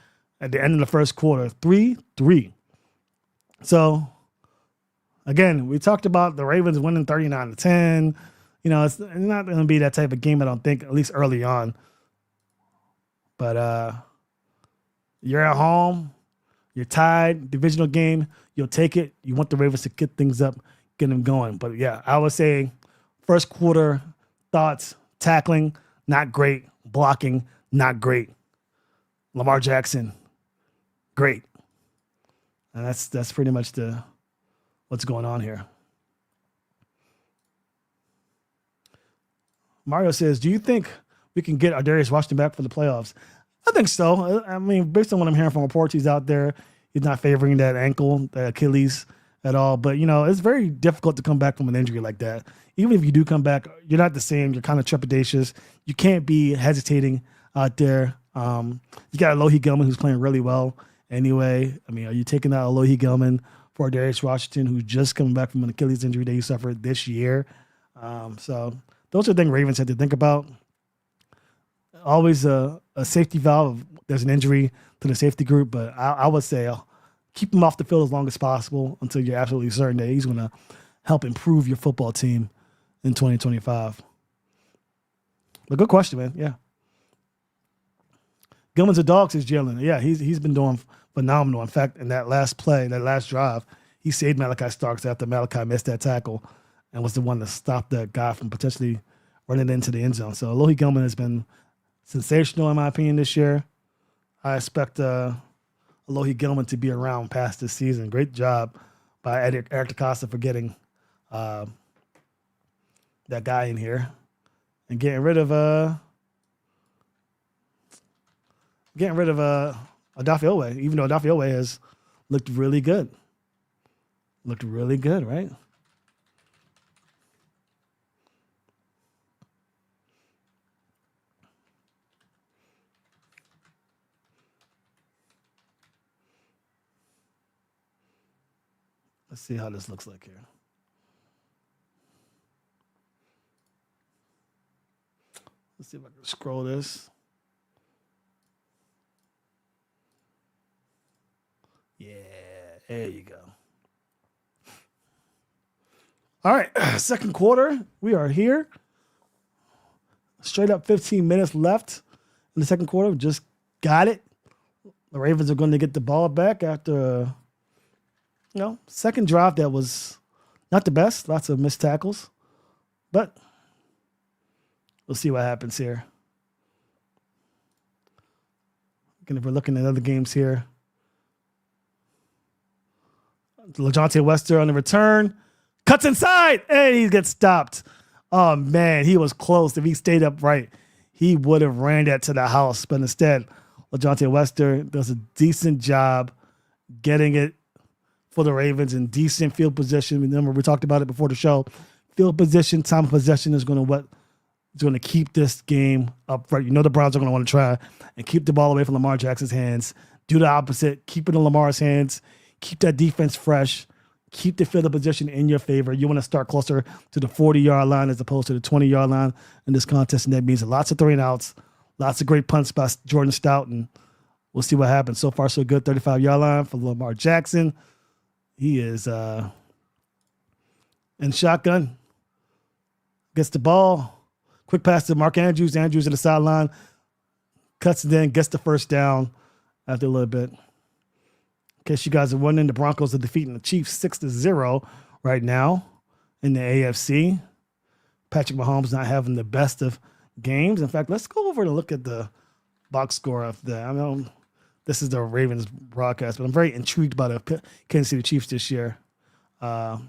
S1: at the end of the 1st quarter, 3-3. So, again, we talked about the Ravens winning 39-10. You know, it's not going to be that type of game, I don't think, at least early on. But you're at home. You're tied. Divisional game. You'll take it. You want the Ravens to get things up, get them going. But, yeah, I would say 1st quarter thoughts, tackling, not great. Blocking, not great. Lamar Jackson, great. And that's pretty much what's going on here. Mario says, do you think we can get Ardarius Washington back for the playoffs? I think so. I mean, based on what I'm hearing from reports, he's out there. He's not favoring that ankle, the Achilles at all. But, you know, it's very difficult to come back from an injury like that. Even if you do come back, you're not the same. You're kind of trepidatious. You can't be hesitating out there. You got Alohi Gilman, who's playing really well anyway. I mean, are you taking out Alohi Gilman for Darius Washington, who's just coming back from an Achilles injury that he suffered this year? So those are things Ravens had to think about. Always a safety valve. There's an injury to the safety group, but I would say keep him off the field as long as possible until you're absolutely certain that he's going to help improve your football team in 2025. But good question, man. Yeah. Gilman's a dog, says Jalen. Yeah, he's been doing phenomenal. In fact, in that last play, that last drive, he saved Malachi Starks after Malachi missed that tackle and was the one that stopped that guy from potentially running into the end zone. So Alohi Gilman has been sensational, in my opinion, this year. I expect Alohi Gilman to be around past this season. Great job by Eric DeCosta for getting that guy in here and getting rid of Odafe Owe, even though Odafe Owe has looked really good. Looked really good, right? Let's see how this looks like here. Let's see if I can scroll this. Yeah, there you go. All right, 2nd quarter. We are here. Straight up 15 minutes left in the 2nd quarter. Just got it. The Ravens are going to get the ball back after, 2nd drive that was not the best. Lots of missed tackles. But we'll see what happens here. Again, if we're looking at other games here, LaJohntay Wester on the return. Cuts inside. And he gets stopped. Oh, man. He was close. If he stayed upright, he would have ran that to the house. But instead, LaJohntay Wester does a decent job getting it for the Ravens in decent field position. Remember, we talked about it before the show. Field position, time of possession is going to keep this game up right. You know the Browns are going to want to try and keep the ball away from Lamar Jackson's hands. Do the opposite. Keep it in Lamar's hands. Keep that defense fresh. Keep the field position in your favor. You want to start closer to the 40-yard line as opposed to the 20-yard line in this contest, and that means lots of 3-and-outs, lots of great punts by Jordan Stout, and we'll see what happens. So far, so good. 35-yard line for Lamar Jackson. He is in shotgun. Gets the ball. Quick pass to Mark Andrews. Andrews at the sideline. Cuts it in. Gets the first down after a little bit. In case you guys are wondering, the Broncos are defeating the Chiefs 6-0 right now in the AFC. Patrick Mahomes not having the best of games. In fact, let's go over and look at the box score of that. I know this is the Ravens broadcast, but I'm very intrigued by the Kansas City Chiefs this year. In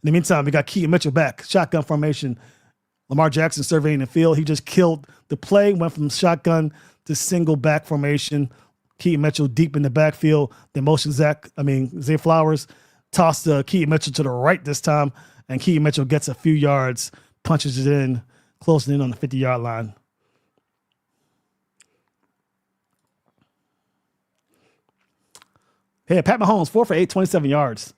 S1: the meantime, we got Keaton Mitchell back. Shotgun formation. Lamar Jackson surveying the field. He just killed the play, went from shotgun to single back formation. Keaton Mitchell deep in the backfield. The motion Zay Flowers tossed Keaton Mitchell to the right this time, and Keaton Mitchell gets a few yards, punches it in, closing in on the 50-yard line. Hey, Pat Mahomes, 4 for 8, 27 yards.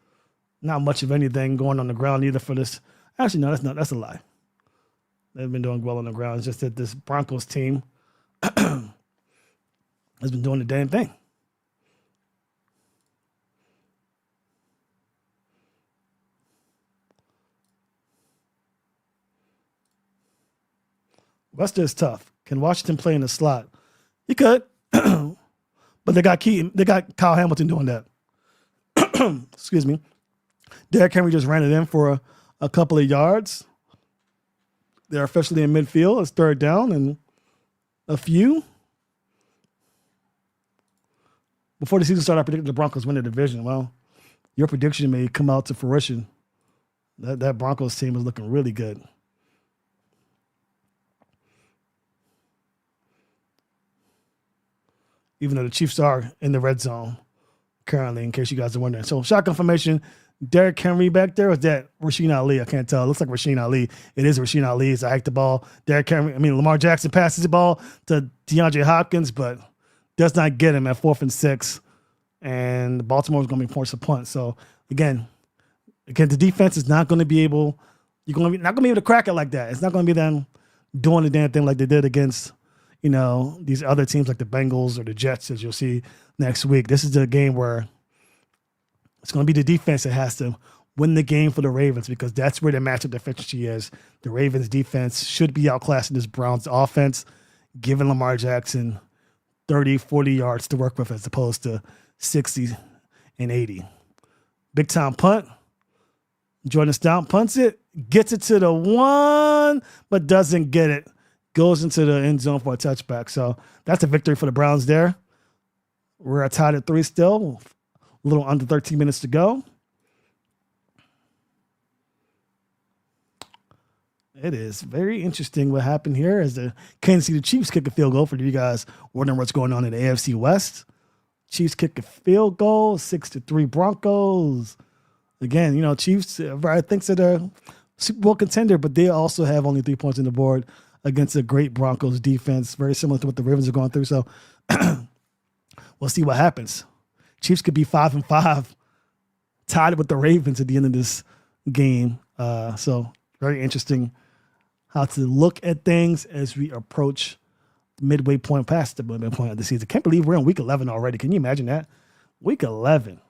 S1: Not much of anything going on the ground either for this. Actually, no, that's a lie. They've been doing well on the ground. It's just that this Broncos team has been doing the damn thing. Wester is tough. Can Washington play in the slot? He could, but they got Kyle Hamilton doing that. Excuse me. Derrick Henry just ran it in for a couple of yards. They're officially in midfield. It's third down and a few. Before the season started, I predicted the Broncos win the division. Well, your prediction may come out to fruition. That Broncos team is looking really good. Even though the Chiefs are in the red zone currently, in case you guys are wondering. So, shotgun formation. Derrick Henry back there, or is that Rasheen Ali? I can't tell. It looks like Rasheen Ali. It is Rasheen Ali. It's the ball. Lamar Jackson passes the ball to DeAndre Hopkins, but does not get him at 4th and 6. And Baltimore is going to be forced to punt. So, again, the defense is not going to be able, not going to be able to crack it like that. It's not going to be them doing the damn thing like they did against, these other teams like the Bengals or the Jets, as you'll see next week. This is the game where it's going to be the defense that has to win the game for the Ravens, because that's where the matchup deficiency is. The Ravens defense should be outclassing this Browns offense, giving Lamar Jackson 30, 40 yards to work with as opposed to 60 and 80. Big time punt. Jordan Stout punts it, gets it to the 1, but doesn't get it. Goes into the end zone for a touchback. So that's a victory for the Browns there. We're tied at 3 still. A little under 13 minutes to go. It is very interesting what happened here as the Kansas City Chiefs kick a field goal. For you guys wondering what's going on in the AFC West. Chiefs kick a field goal, 6-3 Broncos. Again, Chiefs, I think they're a Super Bowl contender, but they also have only 3 points on the board against a great Broncos defense, very similar to what the Ravens are going through. So we'll see what happens. Chiefs could be 5-5, tied with the Ravens at the end of this game. So very interesting how to look at things as we approach midway point, past the midway point of the season. Can't believe we're in week 11 already. Can you imagine that? Week 11.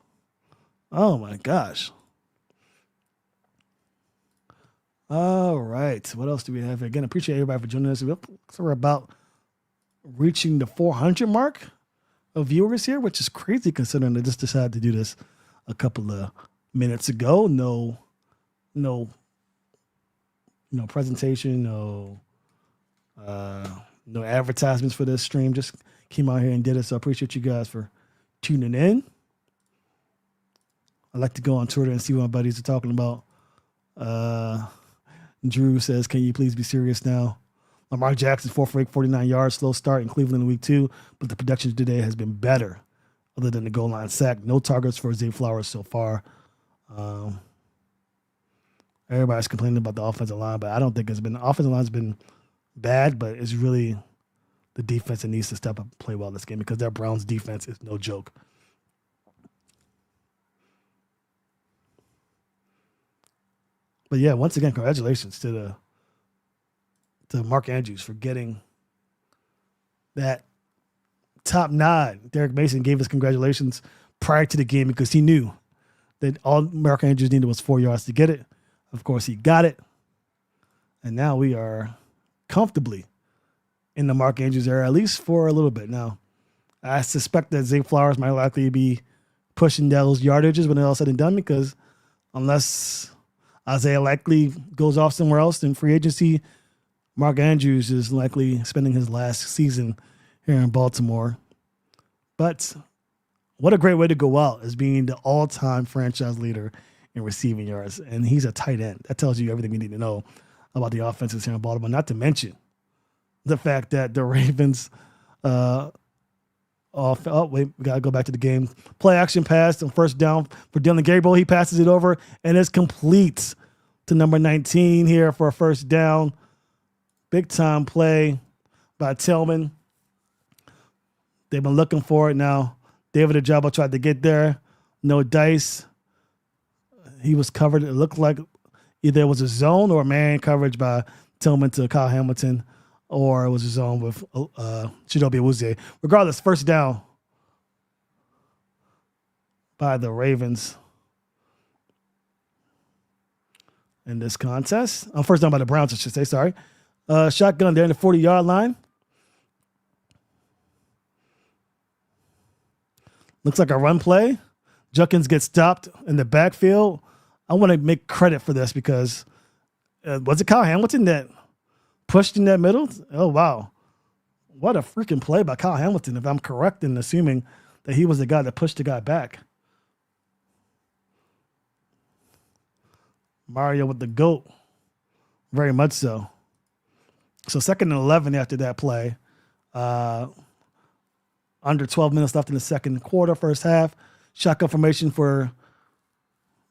S1: Oh my gosh. All right. What else do we have here? Again, appreciate everybody for joining us. So we're about reaching the 400 mark of viewers here, which is crazy considering I just decided to do this a couple of minutes ago. No presentation, no advertisements for this stream. Just came out here and did it. So I appreciate you guys for tuning in. I like to go on Twitter and see what my buddies are talking about. Drew says, can you please be serious now? Lamar Jackson, 4 for 8, 49 yards, slow start in Cleveland in week 2, but the production today has been better other than the goal line sack. No targets for Zay Flowers so far. Everybody's complaining about the offensive line, but I don't think the offensive line's been bad, but it's really the defense that needs to step up and play well this game because their Browns defense is no joke. But yeah, once again, congratulations to Mark Andrews for getting that top nod. Derek Mason gave us congratulations prior to the game because he knew that all Mark Andrews needed was 4 yards to get it. Of course, he got it. And now we are comfortably in the Mark Andrews era, at least for a little bit. Now, I suspect that Zay Flowers might likely be pushing those yardages when it's all said and done because unless Isaiah likely goes off somewhere else in free agency, Mark Andrews is likely spending his last season here in Baltimore. But what a great way to go out as being the all-time franchise leader in receiving yards. And he's a tight end. That tells you everything you need to know about the offenses here in Baltimore. Not to mention the fact that the Ravens we got to go back to the game. Play action pass on first down for Dylan Gabriel. He passes it over, and it's complete to number 19 here for a first down. Big-time play by Tillman. They've been looking for it now. David Ojabo tried to get there. No dice. He was covered. It looked like either it was a zone or a man coverage by Tillman to Kyle Hamilton, or it was a zone with Chidobe Awuzie. Regardless, first down by the Ravens in this contest. First down by the Browns, I should say, sorry. Shotgun there in the 40-yard line. Looks like a run play. Judkins gets stopped in the backfield. I want to make credit for this because was it Kyle Hamilton that pushed in that middle? Oh, wow. What a freaking play by Kyle Hamilton, if I'm correct in assuming that he was the guy that pushed the guy back. Mario with the GOAT. Very much so. So 2nd and 11 after that play. Under 12 minutes left in the second quarter, first half. Shotgun formation for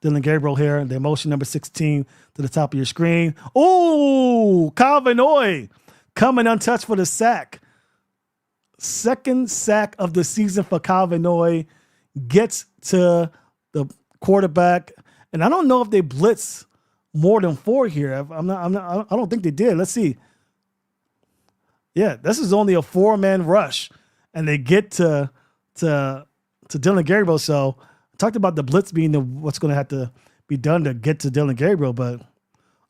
S1: Dylan Gabriel here. The motion number 16 to the top of your screen. Oh, Kyle Van Noy coming untouched for the sack. Second sack of the season for Kyle Van Noy. Gets to the quarterback. And I don't know if they blitz more than 4 here. I don't think they did. Let's see. Yeah, this is only a 4-man rush. And they get to Dylan Gabriel. So I talked about the blitz being what's going to have to be done to get to Dylan Gabriel. But,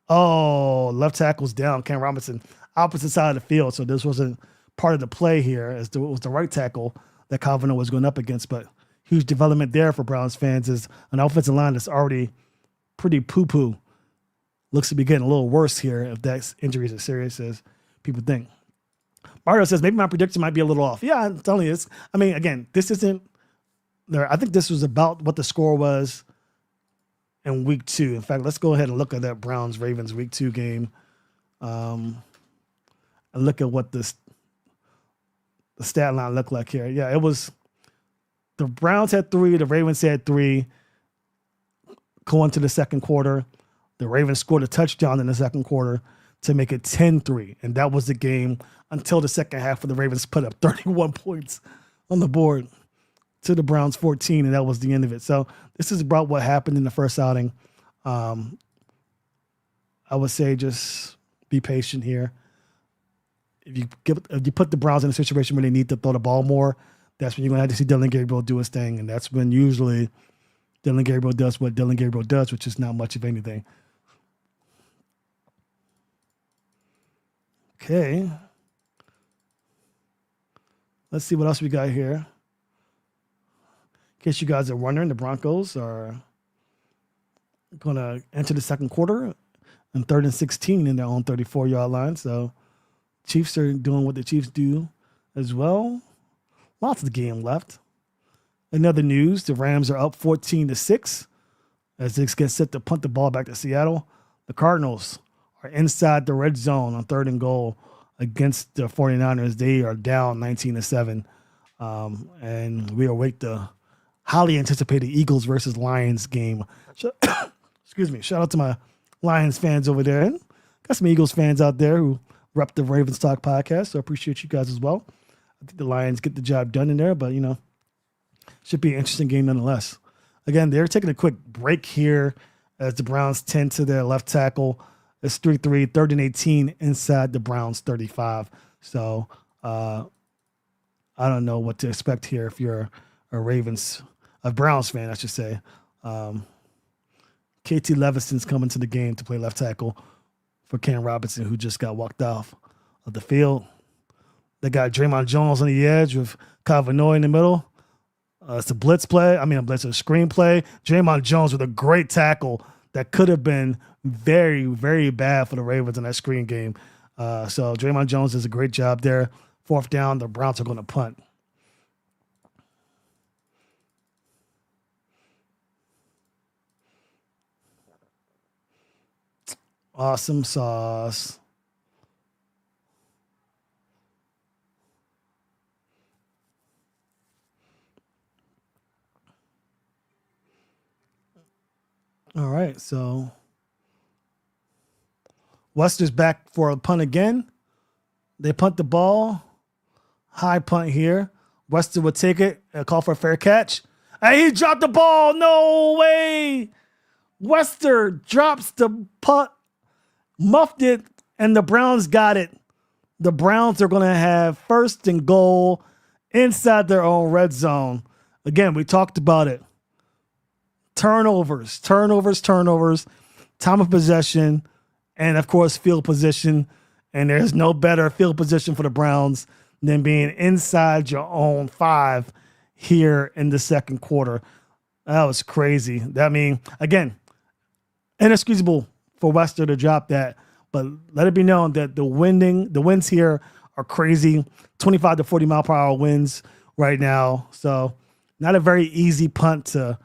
S1: left tackle's down. Cam Robinson, opposite side of the field. So this wasn't part of the play here. It was the right tackle that Calvin was going up against. But huge development there for Browns fans is an offensive line that's already pretty poo-poo. Looks to be getting a little worse here if that injury is as serious as people think. Mario says, maybe my prediction might be a little off. Yeah, I'm telling you. Again, this isn't there. I think this was about what the score was in week 2. In fact, let's go ahead and look at that Browns-Ravens week 2 game. And look at what the stat line looked like here. Yeah, it was the Browns had 3, the Ravens had 3 going to the second quarter. The Ravens scored a touchdown in the second quarter to make it 10-3. And that was the game until the second half where the Ravens put up 31 points on the board to the Browns 14, and that was the end of it. So this is about what happened in the first outing. I would say just be patient here. If you put the Browns in a situation where they need to throw the ball more, that's when you're going to have to see Dylan Gabriel do his thing, and that's when usually Dylan Gabriel does what Dylan Gabriel does, which is not much of anything. Okay. Let's see what else we got here. In case you guys are wondering, the Broncos are going to enter the second quarter and 3rd and 16 in their own 34-yard line. So Chiefs are doing what the Chiefs do as well. Lots of the game left. In other news, the Rams are up 14-6 as they get set to punt the ball back to Seattle. The Cardinals are inside the red zone on 3rd and goal against the 49ers. They are down 19-7. And we await the highly anticipated Eagles versus Lions game. Excuse me. Shout out to my Lions fans over there. And got some Eagles fans out there who rep the Ravens Talk podcast, so I appreciate you guys as well. I think the Lions get the job done in there, but, should be an interesting game nonetheless. Again, they're taking a quick break here as the Browns tend to their left tackle. It's 3-3, 3rd and 18 inside the Browns 35. So I don't know what to expect here if you're a Browns fan, I should say. KT Levison's coming to the game to play left tackle for Cam Robinson, who just got walked off of the field. They got Draymond Jones on the edge with Kyle Van Noy in the middle. It's a blitz play. A screen play. Draymond Jones with a great tackle that could have been very, very bad for the Ravens in that screen game. So Draymond Jones does a great job there. 4th down, the Browns are going to punt. Awesome sauce. All right, so Wester's back for a punt again. They punt the ball. High punt here. Wester would take it and call for a fair catch. And he dropped the ball. No way. Wester drops the punt, muffed it, and the Browns got it. The Browns are going to have 1st and goal inside their own red zone. Again, we talked about it. Turnovers, time of possession, and, of course, field position. And there's no better field position for the Browns than being inside your own 5 here in the second quarter. That was crazy. Again, inexcusable for Wester to drop that, but let it be known that the winds here are crazy. 25 to 40 mile per hour winds right now. So not a very easy punt to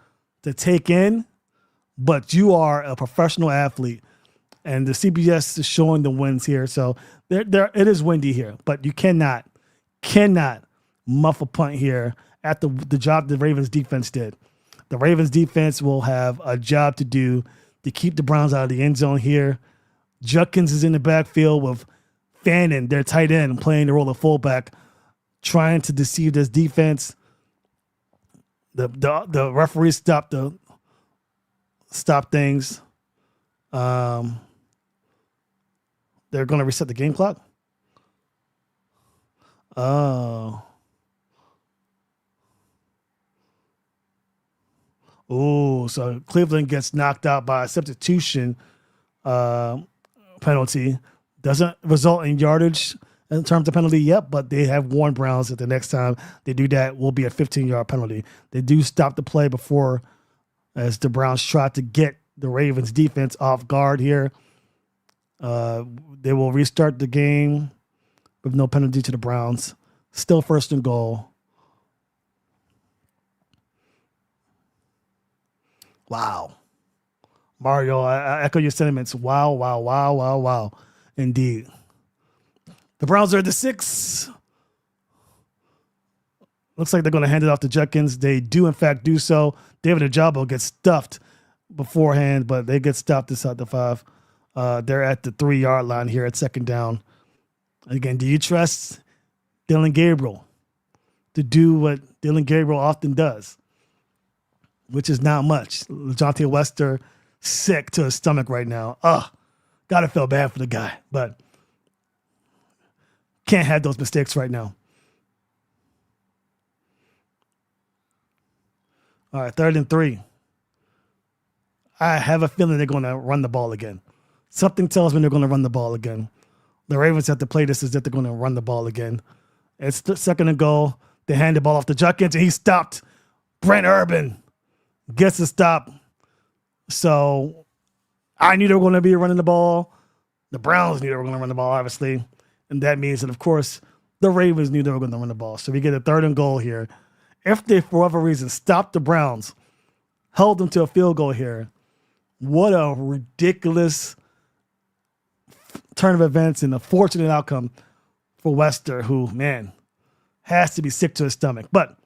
S1: take in, but you are a professional athlete, and the CBS is showing the winds here. So there it is windy here, but you cannot muff a punt here at the job the Ravens defense did. The Ravens defense will have a job to do to keep the Browns out of the end zone here. Judkins is in the backfield with Fannin, their tight end, playing the role of fullback, trying to deceive this defense. The referees stopped things. They're going to reset the game clock. Oh. So Cleveland gets knocked out by a substitution penalty. Doesn't result in yardage in terms of penalty yet, but they have warned Browns that the next time they do that will be a 15-yard penalty. They do stop the play before as the Browns try to get the Ravens defense off guard here. They will restart the game with no penalty to the Browns. Still 1st and goal. Wow. Mario, I echo your sentiments. Wow. Indeed. The Browns are at the 6. Looks like they're going to hand it off to Judkins. They do, in fact, do so. David Ojabo gets stuffed beforehand, but they get stopped inside the 5. They're at the 3-yard line here at 2nd down. Again, do you trust Dillon Gabriel to do what Dillon Gabriel often does, which is not much? LeJohntay Wester sick to his stomach right now. Gotta feel bad for the guy, but can't have those mistakes right now. All right, 3rd and 3. I have a feeling they're going to run the ball again. Something tells me they're going to run the ball again. The Ravens have to play this as if they're going to run the ball again. It's 2nd and goal. They hand the ball off to Judkins, and he stopped. Brent Urban gets a stop. So I knew they were going to be running the ball. The Browns knew they were going to run the ball, obviously. And that means that, of course, the Ravens knew they were going to run the ball. So we get a 3rd and goal here. If they, for whatever reason, stopped the Browns, held them to a field goal here, What a ridiculous turn of events and a fortunate outcome for Wester, who, man, has to be sick to his stomach. But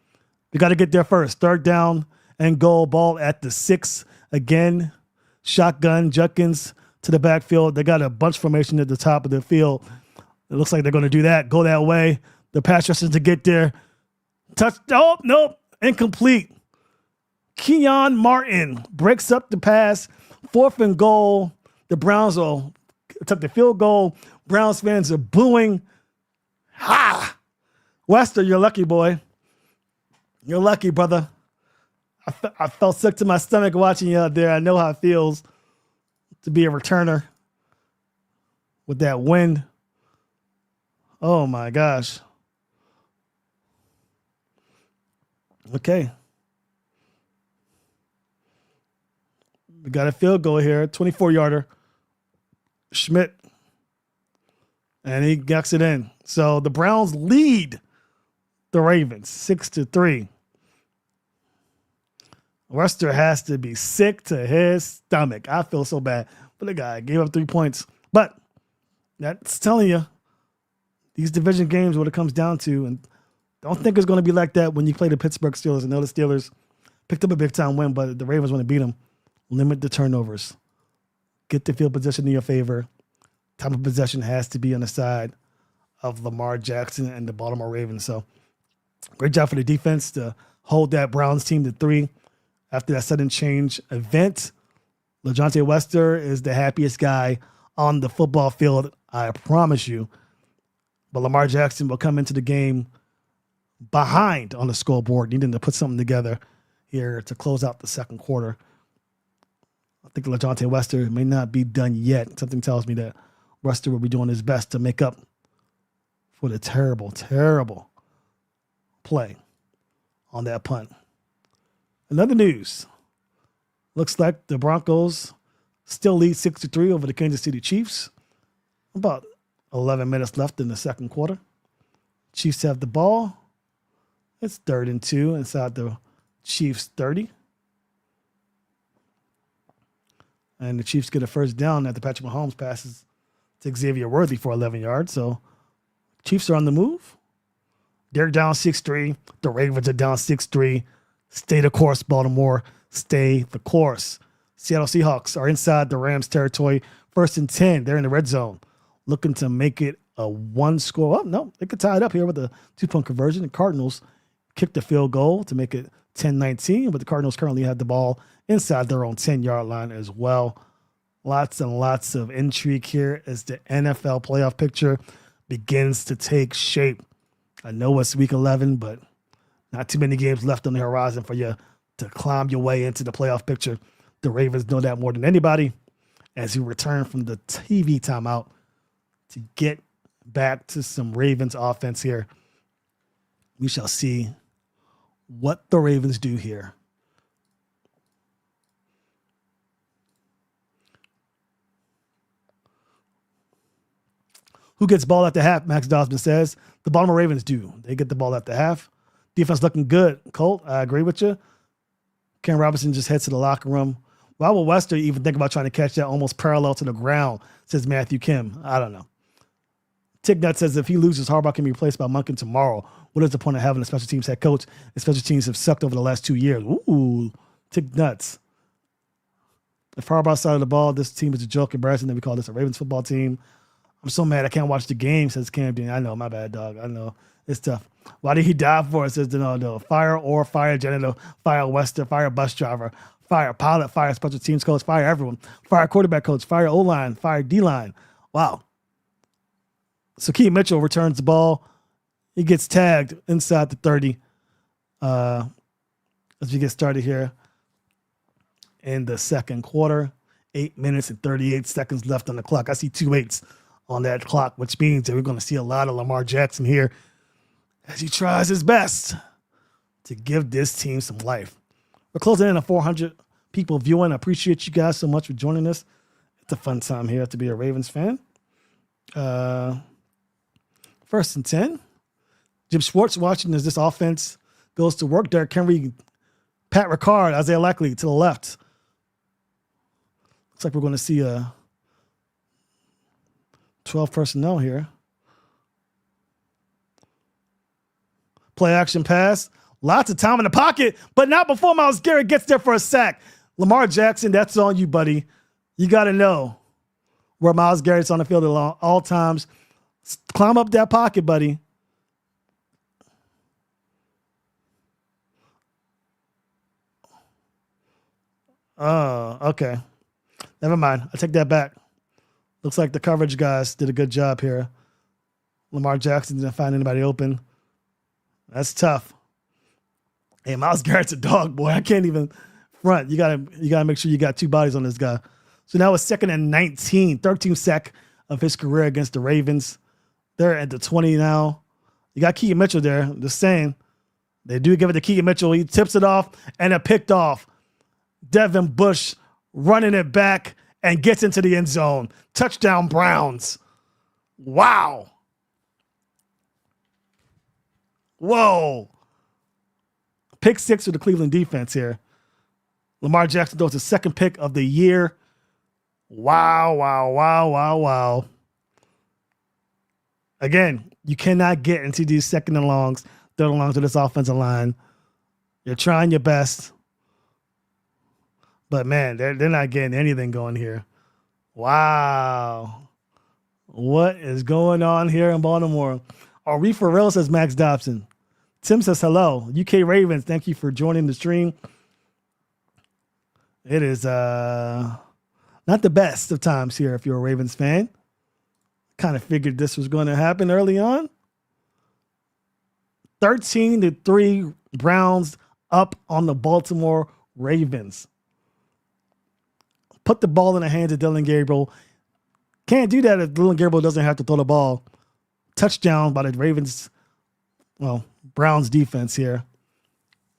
S1: we got to get there first. Third down and goal, ball at the 6 again. Shotgun, Judkins to the backfield. They got a bunch formation at the top of the field. It looks like they're going to do that, go that way. The pass rushers to get there. Touch. Oh, nope. Incomplete. Keon Martin breaks up the pass. 4th and goal. The Browns will took the field goal. Browns fans are booing. Ha! Wester, you're lucky, boy. You're lucky, brother. I felt sick to my stomach watching you out there. I know how it feels to be a returner with that wind. Oh, my gosh. Okay. We got a field goal here, 24-yarder. Schmidt. And he gets it in. So the Browns lead the Ravens 6-3. Wester has to be sick to his stomach. I feel so bad for the guy. Gave up 3 points. But that's telling you, these division games, what it comes down to, and don't think it's going to be like that when you play the Pittsburgh Steelers. I know the Steelers picked up a big-time win, but the Ravens want to beat them. Limit the turnovers. Get the field position in your favor. Time of possession has to be on the side of Lamar Jackson and the Baltimore Ravens. So great job for the defense to hold that Browns team to 3 after that sudden change event. LaJohntay Wester is the happiest guy on the football field, I promise you. But Lamar Jackson will come into the game behind on the scoreboard, needing to put something together here to close out the second quarter. I think LaJohntay Wester may not be done yet. Something tells me that Wester will be doing his best to make up for the terrible, terrible play on that punt. Another news. Looks like the Broncos still lead 6-3 over the Kansas City Chiefs. About 11 minutes left in the second quarter. Chiefs have the ball. It's 3rd and 2 inside the Chiefs 30. And the Chiefs get a first down after Patrick Mahomes passes to Xavier Worthy for 11 yards. So Chiefs are on the move. They're down 6-3. The Ravens are down 6-3. Stay the course, Baltimore. Stay the course. Seattle Seahawks are inside the Rams territory. 1st and 10. They're in the red zone. Looking to make it a 1-score. Oh, no. They could tie it up here with a 2-point conversion. The Cardinals kicked the field goal to make it 10-19, but the Cardinals currently have the ball inside their own 10-yard line as well. Lots and lots of intrigue here as the NFL playoff picture begins to take shape. I know it's week 11, but not too many games left on the horizon for you to climb your way into the playoff picture. The Ravens know that more than anybody as you return from the TV timeout to get back to some Ravens offense here. We shall see what the Ravens do here. Who gets ball at the half, Max Dosman says. The Baltimore Ravens do. They get the ball at the half. Defense looking good. Colt, I agree with you. Ken Robinson just heads to the locker room. Why would Wester even think about trying to catch that almost parallel to the ground, says Matthew Kim. I don't know. Tignut says if he loses, Harbaugh can be replaced by Monken tomorrow. What is the point of having a special teams head coach? And special teams have sucked over the last 2 years. Ooh, Tignuts. If Harbaugh's side of the ball, this team is a joke. Embarrassing that we call this a Ravens football team. I'm so mad I can't watch the game, says Camden. I know, my bad, dog. I know. It's tough. Why did he die for it, says Donaldo. Fire or fire janitor, fire Wester, fire bus driver, fire pilot, fire special teams coach, fire everyone, fire quarterback coach, fire O-line, fire D-line. Wow. So Keaton Mitchell returns the ball. He gets tagged inside the 30 as we get started here in the second quarter. 8 minutes and 38 seconds left on the clock. I see 2 8s on that clock, which means that we're going to see a lot of Lamar Jackson here as he tries his best to give this team some life. We're closing in on 400 people viewing. I appreciate you guys so much for joining us. It's a fun time here to be a Ravens fan. 1st and 10. Jim Schwartz watching as this offense goes to work. Derrick Henry, Pat Ricard, Isaiah Likely to the left. Looks like we're going to see a 12 personnel here. Play action pass. Lots of time in the pocket, but not before Myles Garrett gets there for a sack. Lamar Jackson, that's on you, buddy. You got to know where Myles Garrett's on the field at all times. Climb up that pocket, buddy. Oh, okay. Never mind. I take that back. Looks like the coverage guys did a good job here. Lamar Jackson didn't find anybody open. That's tough. Hey, Myles Garrett's a dog, boy. I can't even front. You gotta make sure you got two bodies on this guy. So now it's 2nd and 19, 13th sack of his career against the Ravens. They're at the 20 now. You got Keaton Mitchell there. Just saying. They do give it to Keaton Mitchell. He tips it off and it picked off. Devin Bush running it back and gets into the end zone. Touchdown Browns. Wow. Whoa. Pick 6 for the Cleveland defense here. Lamar Jackson throws his 2nd pick of the year. Wow, wow, wow, wow, wow. Again, you cannot get into these 2nd and longs, 3rd and longs to this offensive line. You're trying your best. But, man, they're not getting anything going here. Wow. What is going on here in Baltimore? Are we for real, says Max Dobson. Tim says hello. UK Ravens, thank you for joining the stream. It is not the best of times here if you're a Ravens fan. Kind of figured this was going to happen early on. 13-3 Browns up on the Baltimore Ravens. Put the ball in the hands of Dylan Gabriel. Can't do that if Dylan Gabriel doesn't have to throw the ball. Touchdown by the Ravens, Browns defense here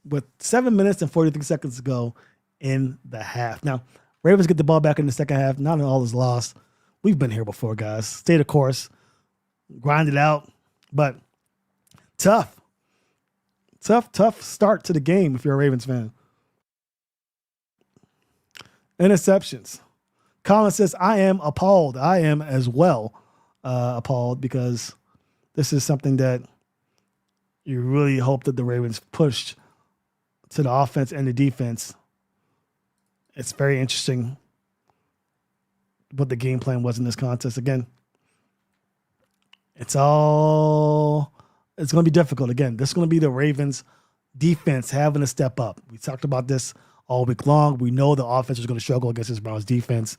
S1: with 7 minutes and 43 seconds to go in the half. Now, Ravens get the ball back in the second half. Not all is lost. We've been here before, guys. Stay the course. Grind it out. But tough start to the game if you're a Ravens fan. Interceptions. Colin says, I am appalled. I am as well appalled because this is something that you really hope that the Ravens pushed to the offense and the defense. It's very interesting what the game plan was in this contest. Again, it's going to be difficult. Again, this is going to be the Ravens defense having to step up. We talked about this all week long. We know the offense is going to struggle against this Browns defense.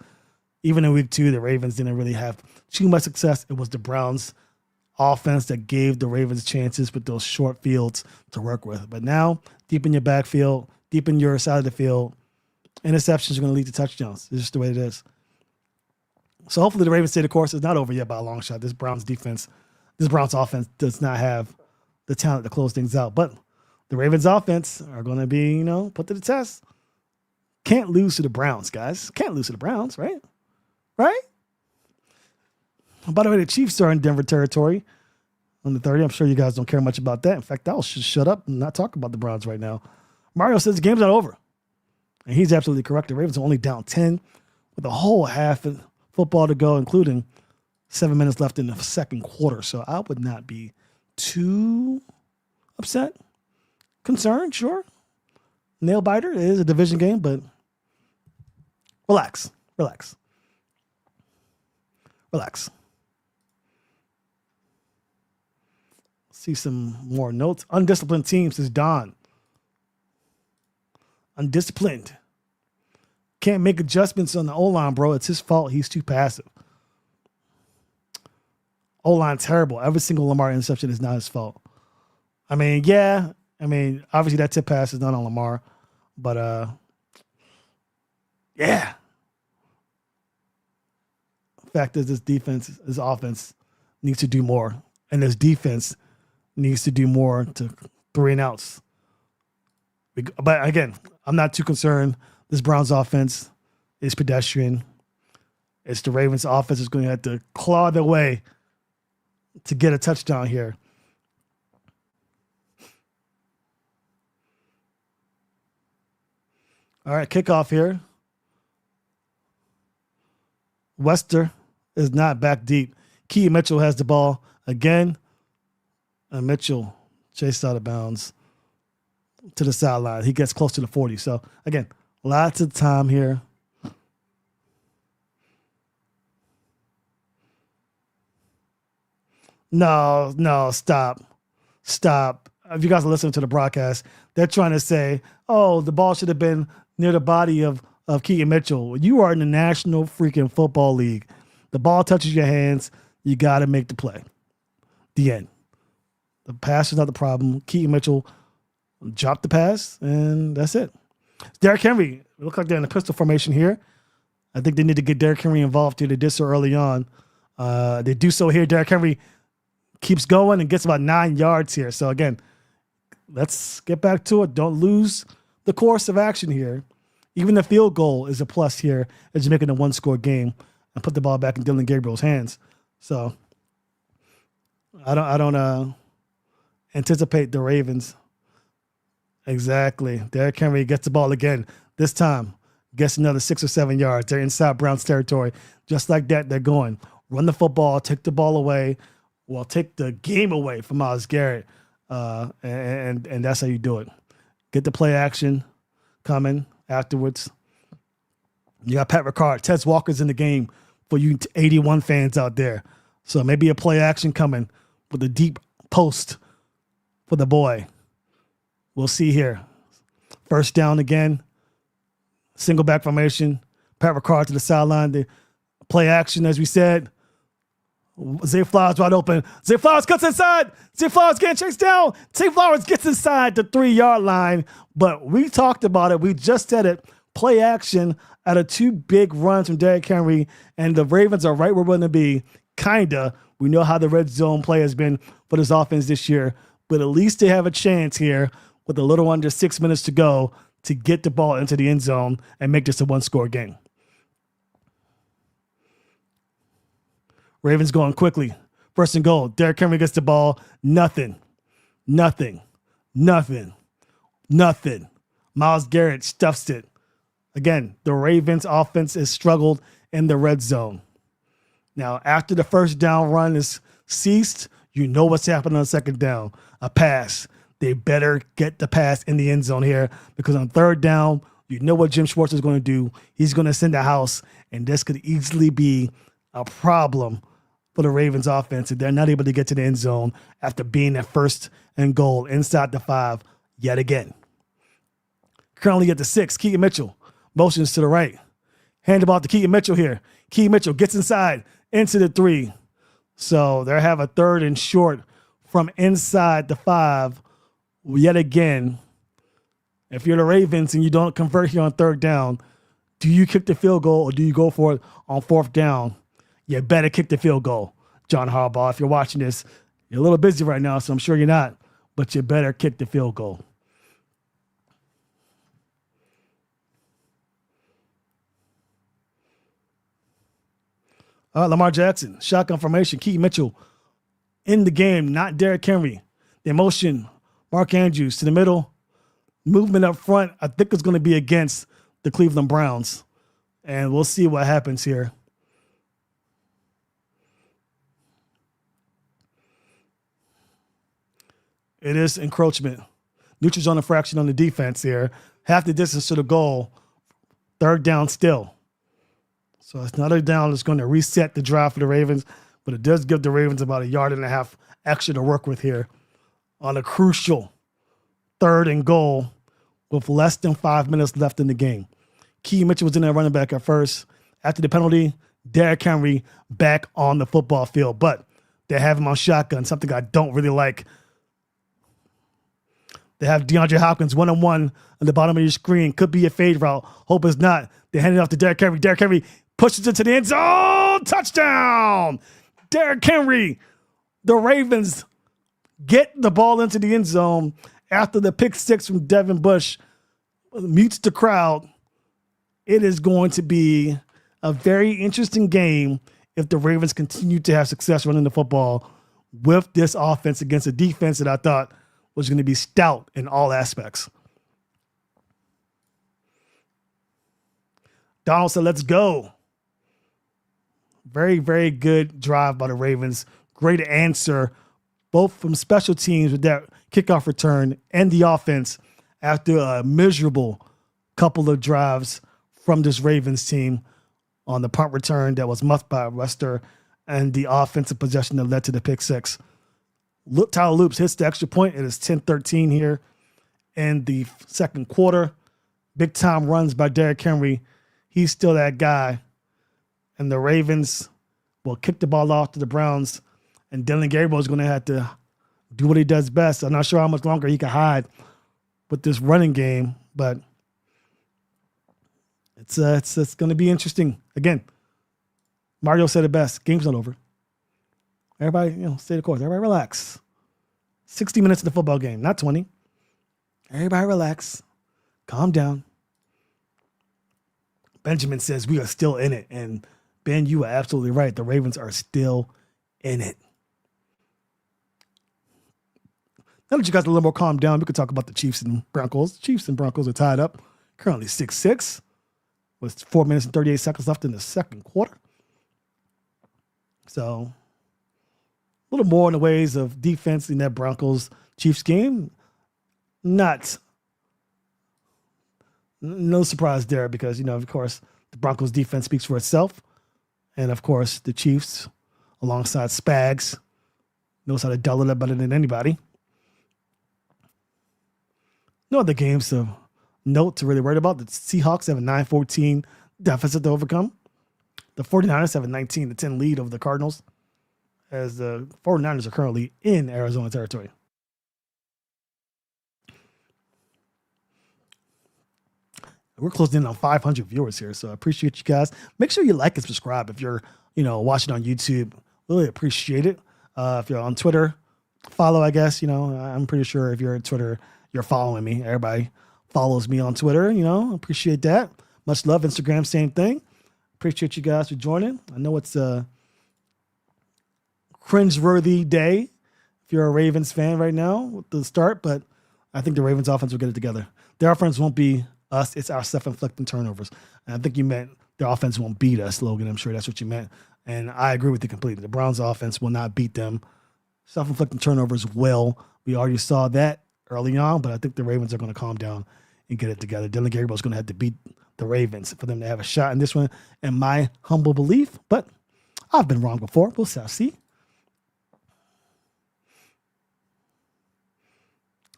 S1: Even in week 2, the Ravens didn't really have too much success. It was the Browns offense that gave the Ravens chances with those short fields to work with. But now, deep in your backfield, deep in your side of the field, interceptions are going to lead to touchdowns. It's just the way it is. So hopefully the Ravens stay the course. It's not over yet by a long shot. This Browns offense does not have the talent to close things out. But the Ravens offense are going to be, put to the test. Can't lose to the Browns, guys. Can't lose to the Browns, right? Right? By the way, the Chiefs are in Denver territory on the 30. I'm sure you guys don't care much about that. In fact, I'll just shut up and not talk about the Browns right now. Mario says the game's not over. And he's absolutely correct. The Ravens are only down 10 with a whole half of football to go, including 7 minutes left in the second quarter. So I would not be too upset. Concerned, sure. Nail biter. It is a division game, but relax. See some more notes. Undisciplined teams is Don. Undisciplined. Can't make adjustments on the O-line, bro. It's his fault. He's too passive. O-line terrible. Every single Lamar interception is not his fault. Obviously that tip pass is not on Lamar. But, yeah. Fact is, this offense needs to do more. And this defense needs to do more to 3 and outs. But again, I'm not too concerned. This Browns offense is pedestrian. It's the Ravens offense is going to have to claw their way to get a touchdown here. All right, kickoff here. Wester is not back deep. Keaton Mitchell has the ball again. And Mitchell chased out of bounds to the sideline. He gets close to the 40. So, again, lots of time here. No, stop. If you guys are listening to the broadcast, they're trying to say, oh, the ball should have been near the body of Keaton Mitchell. You are in the National freaking Football League. The ball touches your hands. You got to make the play. The end. The pass is not the problem. Keaton Mitchell dropped the pass, and that's it. Derrick Henry. It looks like they're in the pistol formation here. I think they need to get Derrick Henry involved here. They did so early on. They do so here. Derrick Henry keeps going and gets about 9 yards here. So, again, let's get back to it. Don't lose the course of action here. Even the field goal is a plus here as you're making a one-score game and put the ball back in Dylan Gabriel's hands. So, I don't anticipate the Ravens. Exactly. Derrick Henry gets the ball again. This time, gets another 6 or 7 yards. They're inside Browns territory. Just like that, they're going. Run the football, take the ball away. Well, take the game away from Myles Garrett. And that's how you do it. Get the play action coming afterwards. You got Pat Ricard. Tez Walker's in the game for you 81 fans out there. So maybe a play action coming with a deep post for the boy. We'll see here. First down again. Single back formation. Pat Ricard to the sideline. The play action, as we said. Zay Flowers wide open. Zay Flowers cuts inside. Zay Flowers getting chased down. Zay Flowers gets inside the 3-yard line. But we talked about it. We just said it. Play action out of 2 big runs from Derrick Henry. And the Ravens are right where we're going to be. Kinda. We know how the red zone play has been for this offense this year. But at least they have a chance here with a little under 6 minutes to go to get the ball into the end zone and make this a one-score game. Ravens going quickly. First and goal. Derrick Henry gets the ball. Nothing. Myles Garrett stuffs it. Again, the Ravens offense has struggled in the red zone. Now, after the first down run is ceased, you know what's happening on second down. A pass. They better get the pass in the end zone here because on third down, you know what Jim Schwartz is going to do. He's going to send a house, and this could easily be a problem for the Ravens offense if they're not able to get to the end zone after being at first and goal inside the 5 yet again. Currently at the 6, Keaton Mitchell motions to the right. Hand the ball to Keaton Mitchell here. Keaton Mitchell gets inside into the 3. So they have a 3rd and short from inside the 5 yet again. If you're the Ravens and you don't convert here on 3rd down, do you kick the field goal or do you go for it on 4th down? You better kick the field goal, John Harbaugh. If you're watching this, you're a little busy right now, so I'm sure you're not, but you better kick the field goal. All right, Lamar Jackson, shotgun formation. Keaton Mitchell in the game, not Derrick Henry. They motion Mark Andrews to the middle. Movement up front, I think it's going to be against the Cleveland Browns. And we'll see what happens here. It is encroachment. Neutral zone infraction on the defense here. Half the distance to the goal. 3rd down still. So it's not a down that's going to reset the drive for the Ravens, but it does give the Ravens about 1.5 yards extra to work with here on a crucial 3rd and goal with less than 5 minutes left in the game. Keaton Mitchell was in there running back at first. After the penalty, Derrick Henry back on the football field, but they have him on shotgun, something I don't really like. They have DeAndre Hopkins one-on-one on the bottom of your screen. Could be a fade route. Hope it's not. They hand it off to Derrick Henry. Derrick Henry pushes it to the end zone. Touchdown! Derrick Henry. The Ravens get the ball into the end zone after the pick 6 from Devin Bush mutes the crowd. It is going to be a very interesting game if the Ravens continue to have success running the football with this offense against a defense that I thought was going to be stout in all aspects. Donald said, let's go. Very, very good drive by the Ravens. Great answer, both from special teams with that kickoff return and the offense after a miserable couple of drives from this Ravens team on the punt return that was muffed by Wester and the offensive possession that led to the pick six. Tyler Loops hits the extra point. It is 10-13 here in the second quarter. Big time runs by Derrick Henry. He's still that guy. And the Ravens will kick the ball off to the Browns. And Dylan Gabriel is going to have to do what he does best. I'm not sure how much longer he can hide with this running game, but it's going to be interesting. Again, Mario said it best. Game's not over. Everybody, stay the course. Everybody relax. 60 minutes of the football game, not 20. Everybody relax. Calm down. Benjamin says we are still in it. And Ben, you are absolutely right. The Ravens are still in it. Now that you guys are a little more calmed down, we could talk about the Chiefs and Broncos. The Chiefs and Broncos are tied up, currently 6-6, with 4 minutes and 38 seconds left in the second quarter. So, a little more in the ways of defense in that Broncos-Chiefs game. No surprise there because, of course, the Broncos defense speaks for itself. And, of course, the Chiefs, alongside Spags, knows how to double it better than anybody. No other games of note to really worry about. The Seahawks have a 9-14 deficit to overcome. The 49ers have a 19-10 lead over the Cardinals, as the 49ers are currently in Arizona territory. We're closing in on 500 viewers here, so I appreciate you guys. Make sure you like and subscribe if you're, watching on YouTube. Really appreciate it. If you're on Twitter, follow, I guess. I'm pretty sure if you're on Twitter, you're following me. Everybody follows me on Twitter, appreciate that. Much love. Instagram, same thing. Appreciate you guys for joining. I know it's a cringeworthy day if you're a Ravens fan right now with the start, but I think the Ravens offense will get it together. Their offense won't be us. It's our self-inflicted turnovers. And I think you meant their offense won't beat us, Logan. I'm sure that's what you meant. And I agree with you completely. The Browns offense will not beat them. Self-inflicted turnovers will. We already saw that early on, but I think the Ravens are going to calm down and get it together. Dylan Gabriel is going to have to beat the Ravens for them to have a shot in this one, in my humble belief. But I've been wrong before. We'll see.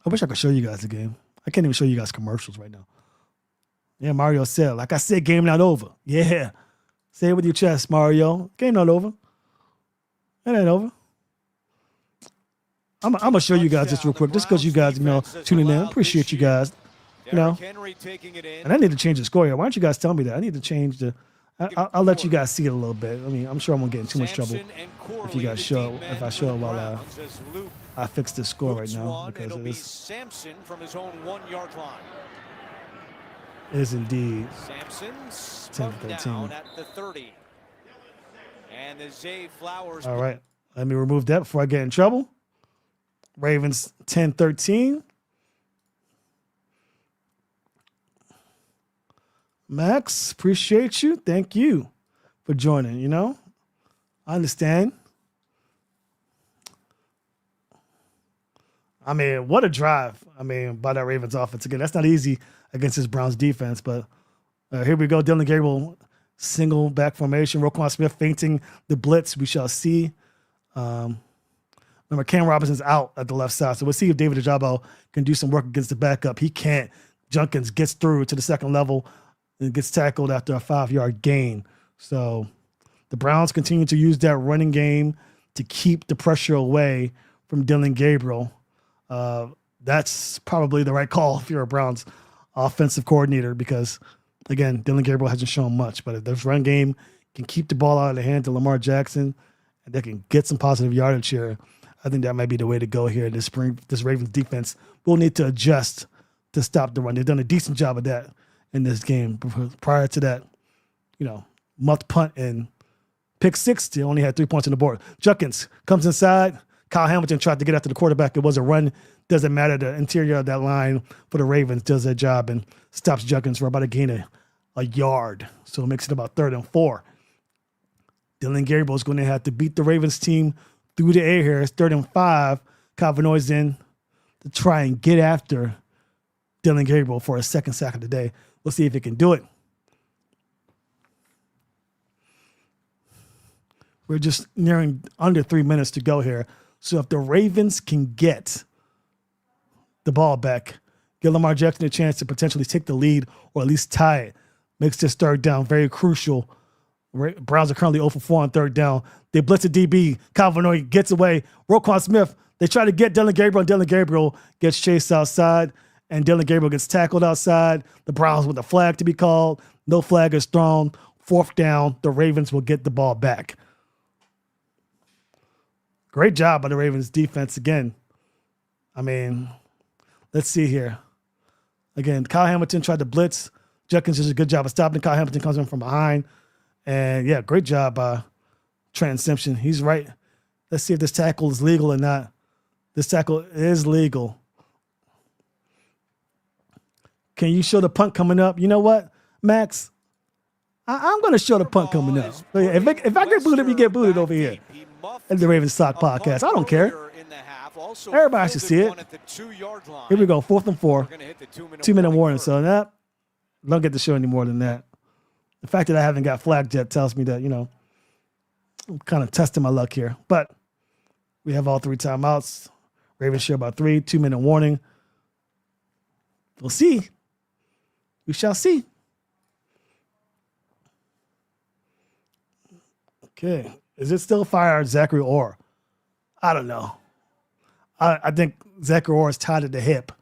S1: I wish I could show you guys the game. I can't even show you guys commercials right now. Yeah, Mario said, like I said, game not over. Yeah. Say it with your chest, Mario. Game not over. It ain't over. I'm going to show you guys this real quick, just because you guys, tuning in. I appreciate you guys, And I need to change the score here. Why don't you guys tell me that? I need to change the I'll let you guys see it a little bit. I mean, I'm sure I won't get in too much trouble if I show it while I fix the score right now, because it is
S2: Sampson from his own 1-yard line.
S1: Is indeed
S2: Sampson's
S1: 10-13
S2: at the 30. And the Zay Flowers.
S1: All right, let me remove that before I get in trouble. Ravens 10-13. Max, appreciate you. Thank you for joining. I understand. I mean, what a drive. By that Ravens offense. Again, that's not easy against this Browns defense, but here we go. Dylan Gabriel, single back formation. Roquan Smith feinting the blitz. We shall see. Remember, Cam Robinson's out at the left side, so we'll see if David Ojabo can do some work against the backup. He can't. Junkins gets through to the second level and gets tackled after a 5-yard gain. So the Browns continue to use that running game to keep the pressure away from Dylan Gabriel. That's probably the right call if you're a Browns offensive coordinator, because, again, Dylan Gabriel hasn't shown much. But if this run game can keep the ball out of the hands of Lamar Jackson and they can get some positive yardage here, I think that might be the way to go here. This Ravens defense will need to adjust to stop the run. They've done a decent job of that in this game. Prior to that, muffed punt and pick six, they only had 3 points on the board. Junkins comes inside. Kyle Hamilton tried to get after the quarterback. It was a run. Doesn't matter. The interior of that line for the Ravens does their job and stops Junkins for about a gain of a yard. So it makes it about 3rd and 4. Dylan Gabriel's going to have to beat the Ravens team through the air here. It's 3rd and 5. Cavanoy's in to try and get after Dylan Gabriel for a second sack of the day. We'll see if he can do it. We're just nearing under 3 minutes to go here. So if the Ravens can get the ball back, give Lamar Jackson a chance to potentially take the lead or at least tie it, makes this 3rd down very crucial. Browns are currently 0 for 4 on 3rd down. They blitz a DB. Cavanoy gets away. Roquan Smith, they try to get Dylan Gabriel, and Dylan Gabriel gets chased outside, and Dylan Gabriel gets tackled outside. The Browns with a flag to be called. No flag is thrown. 4th down. The Ravens will get the ball back. Great job by the Ravens defense again. I mean, let's see here. Again, Kyle Hamilton tried to blitz. Judkins does a good job of stopping. Kyle Hamilton comes in from behind. And, yeah, great job by Trent Simpson. He's right. Let's see if this tackle is legal or not. This tackle is legal. Can you show the punt coming up? You know what, Max? I'm going to show the punt coming up. If I get booted, you get booted over here at the Ravens Sock Podcast. I don't care. Everybody should see it. Here we go, 4th and 4. 2-minute warning. So that don't get to show any more than that. The fact that I haven't got flagged yet tells me that, I'm kind of testing my luck here. But we have all 3 timeouts. Ravens share about 3. 2-minute warning. We'll see. We shall see. Okay. Is it still fire Zachary Orr? I don't know. I think Zachary Orr is tied at the hip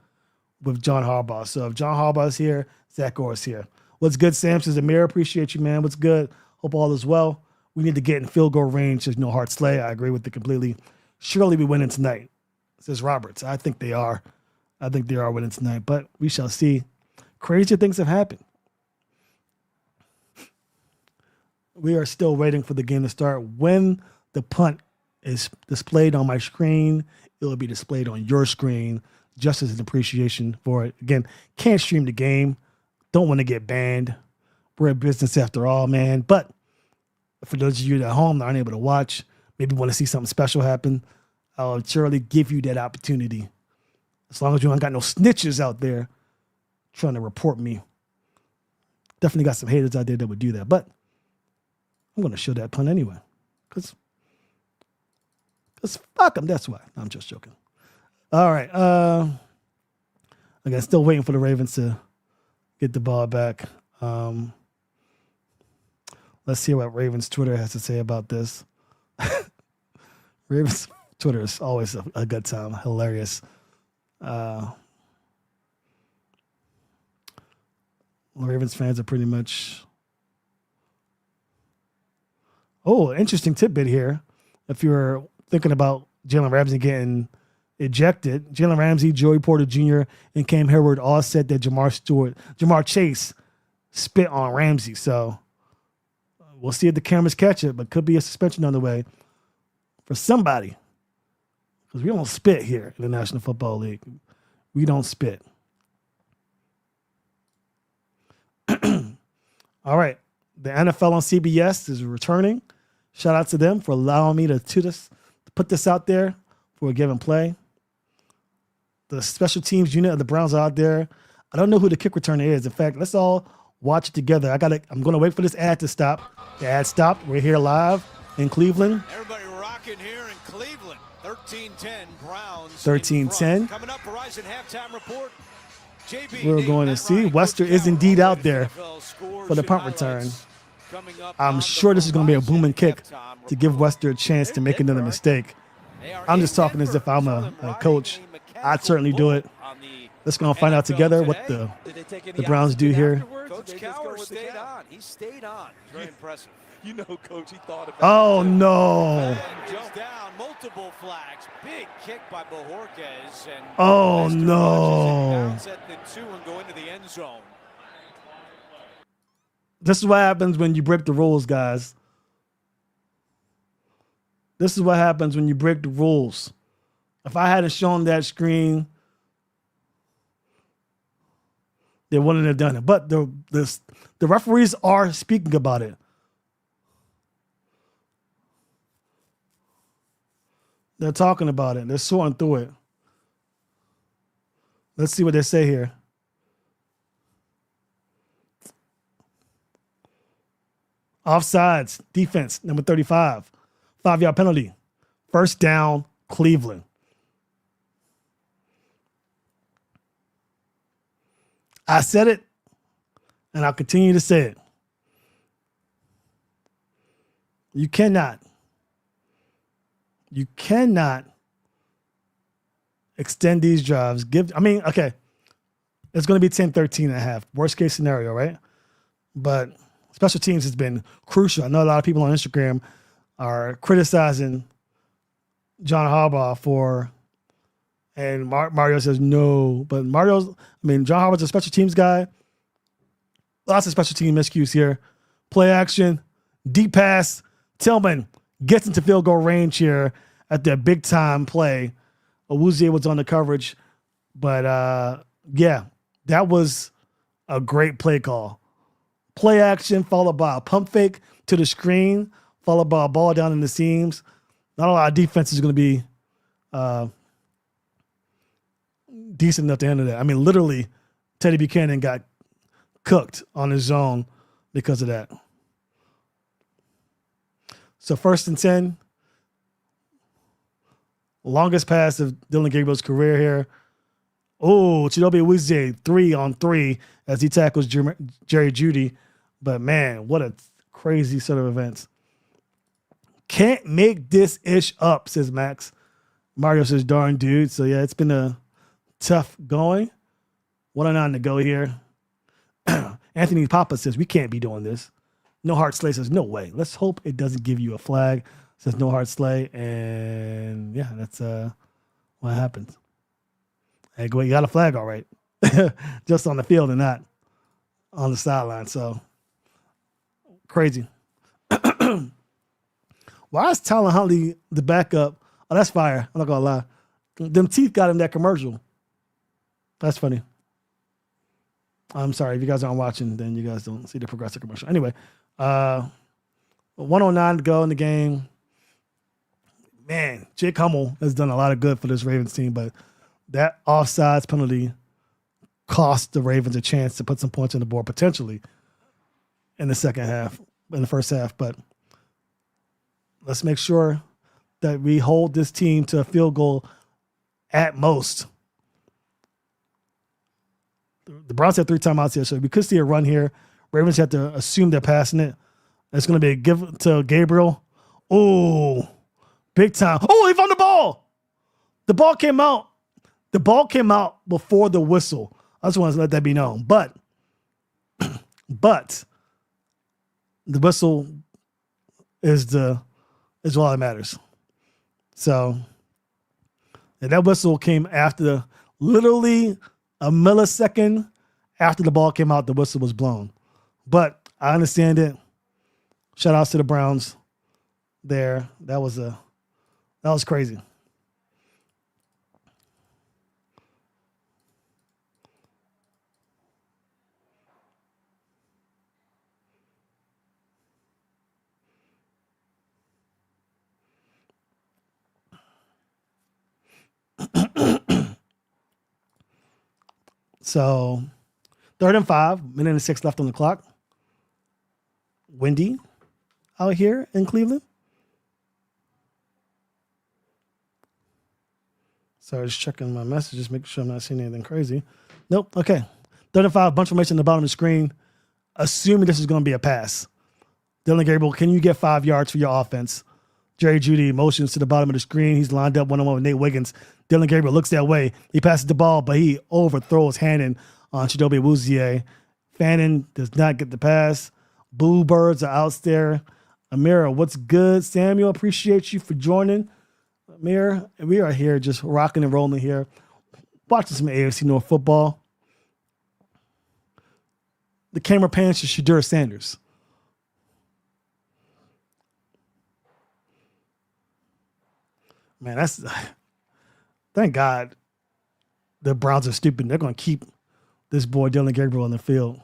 S1: with John Harbaugh. So if John Harbaugh is here, Zach Orr is here. What's good, Samson Zamir? Appreciate you, man. What's good? Hope all is well. We need to get in field goal range. There's no hard slay. I agree with it completely. Surely we winning tonight, says Roberts. I think they are. I think they are winning tonight, but we shall see. Crazy things have happened. We are still waiting for the game to start. When the punt is displayed on my screen, it will be displayed on your screen just as an appreciation for it. Again, can't stream the game. Don't want to get banned. We're a business after all, man. But for those of you at home that aren't able to watch, maybe want to see something special happen, I'll surely give you that opportunity. As long as you ain't got no snitches out there trying to report me. Definitely got some haters out there that would do that. But I'm going to show that punt anyway. Because fuck them. That's why. I'm just joking. All right. Again, still waiting for the Ravens to get the ball back. Let's see what Ravens Twitter has to say about this. Ravens Twitter is always a good time. Hilarious. Ravens fans are pretty much... Oh, interesting tidbit here. If you're thinking about Jalen Ramsey getting ejected, Jalen Ramsey, Joey Porter Jr., and Cam Hayward all said that Jamar Chase spit on Ramsey. So we'll see if the cameras catch it, but could be a suspension on the way for somebody. Because we don't spit here in the National Football League. We don't spit. All right. The NFL on CBS is returning. Shout out to them for allowing me to put this out there for a given play. The special teams unit of the Browns are out there. I don't know who the kick returner is. In fact, let's all watch it together. I'm going to wait for this ad to stop. The ad stopped. We're here live in Cleveland.
S2: Everybody rocking here in Cleveland. 13-10 Browns.
S1: 13-10.
S2: Coming up, Verizon halftime report.
S1: We're going to see. Wester is indeed out there for the punt return. I'm sure this is going to be a booming kick to give Wester a chance to make another mistake. I'm just talking as if I'm a coach. I'd certainly do it. Let's go and find out together what the Browns do here.
S2: Coach Cowher stayed on. He stayed on. Very impressive.
S3: You know, Coach, he thought about
S1: Oh, no.
S2: And jumped down. Multiple flags. Big kick by Bojorquez. And
S1: Oh,
S2: Wester
S1: no.
S2: bounce at the 2 and go into the end zone.
S1: This is what happens when you break the rules, guys. This is what happens when you break the rules. If I hadn't shown that screen, they wouldn't have done it. But the referees are speaking about it. They're talking about it. They're sorting through it. Let's see what they say here. Offsides, defense, number 35. 5-yard penalty. First down, Cleveland. I said it, and I'll continue to say it. You cannot extend these drives. Okay, it's going to be 10-13 and a half. Worst case scenario, right? But special teams has been crucial. I know a lot of people on Instagram are criticizing John Harbaugh and Mario says no. But John Harbaugh's a special teams guy. Lots of special team miscues here. Play action, deep pass. Tillman gets into field goal range here at the big time play. Awuzie was on the coverage. But yeah, that was a great play call. Play action followed by a pump fake to the screen, followed by a ball down in the seams. Not a lot of defense is going to be decent enough to handle that. Literally, Teddy Buchanan got cooked on his zone because of that. So 1st and 10. Longest pass of Dylan Gabriel's career here. Oh, Chidobe Awuzie 3-on-3 as he tackles Jerry Jeudy. But man, what a crazy set of events. Can't make this ish up, says Max. Mario says, darn dude. So yeah, it's been a tough going. 109 to go here. Anthony Papa says, we can't be doing this. No Heart Slay says, no way. Let's hope it doesn't give you a flag. Says No Heart Slay. And yeah, that's what happens. Hey, you got a flag, all right. Just on the field and not on the sideline. So crazy. Why is Tyler Huntley the backup? Oh, that's fire. I'm not going to lie. Them teeth got him that commercial. That's funny. I'm sorry. If you guys aren't watching, then you guys don't see the Progressive commercial. Anyway, 109 to go in the game. Man, Jake Hummel has done a lot of good for this Ravens team, but that offsides penalty cost the Ravens a chance to put some points on the board potentially in the first half. But let's make sure that we hold this team to a field goal at most. The Browns had 3 timeouts here, so we could see a run here. Ravens have to assume they're passing it. It's going to be a give to Gabriel. Oh, big time. Oh, he found the ball. The ball came out. The ball came out before the whistle. I just want to let that be known. But the whistle is all that matters. So and that whistle came after literally a millisecond after the ball came out, the whistle was blown. But I understand it. Shout outs to the Browns there. That was crazy. So 3rd and 5, minute and 6 left on the clock. Windy out here in Cleveland. So I was checking my messages, making sure I'm not seeing anything crazy. Nope. Okay. 3rd and 5, bunch of information on the bottom of the screen. Assuming this is going to be a pass. Dylan Gabriel, can you get 5 yards for your offense? Jerry Jeudy motions to the bottom of the screen. He's lined up one-on-one with Nate Wiggins. Dylan Gabriel looks that way. He passes the ball, but he overthrows Hannon on Chidobe Awuzie. Fannin does not get the pass. Boo Birds are out there. Amira, what's good? Samuel, appreciate you for joining. Amir, we are here just rocking and rolling here, watching some AFC North football. The camera pans to Shadur Sanders. Man, thank God the Browns are stupid. They're going to keep this boy Dylan Gabriel on the field.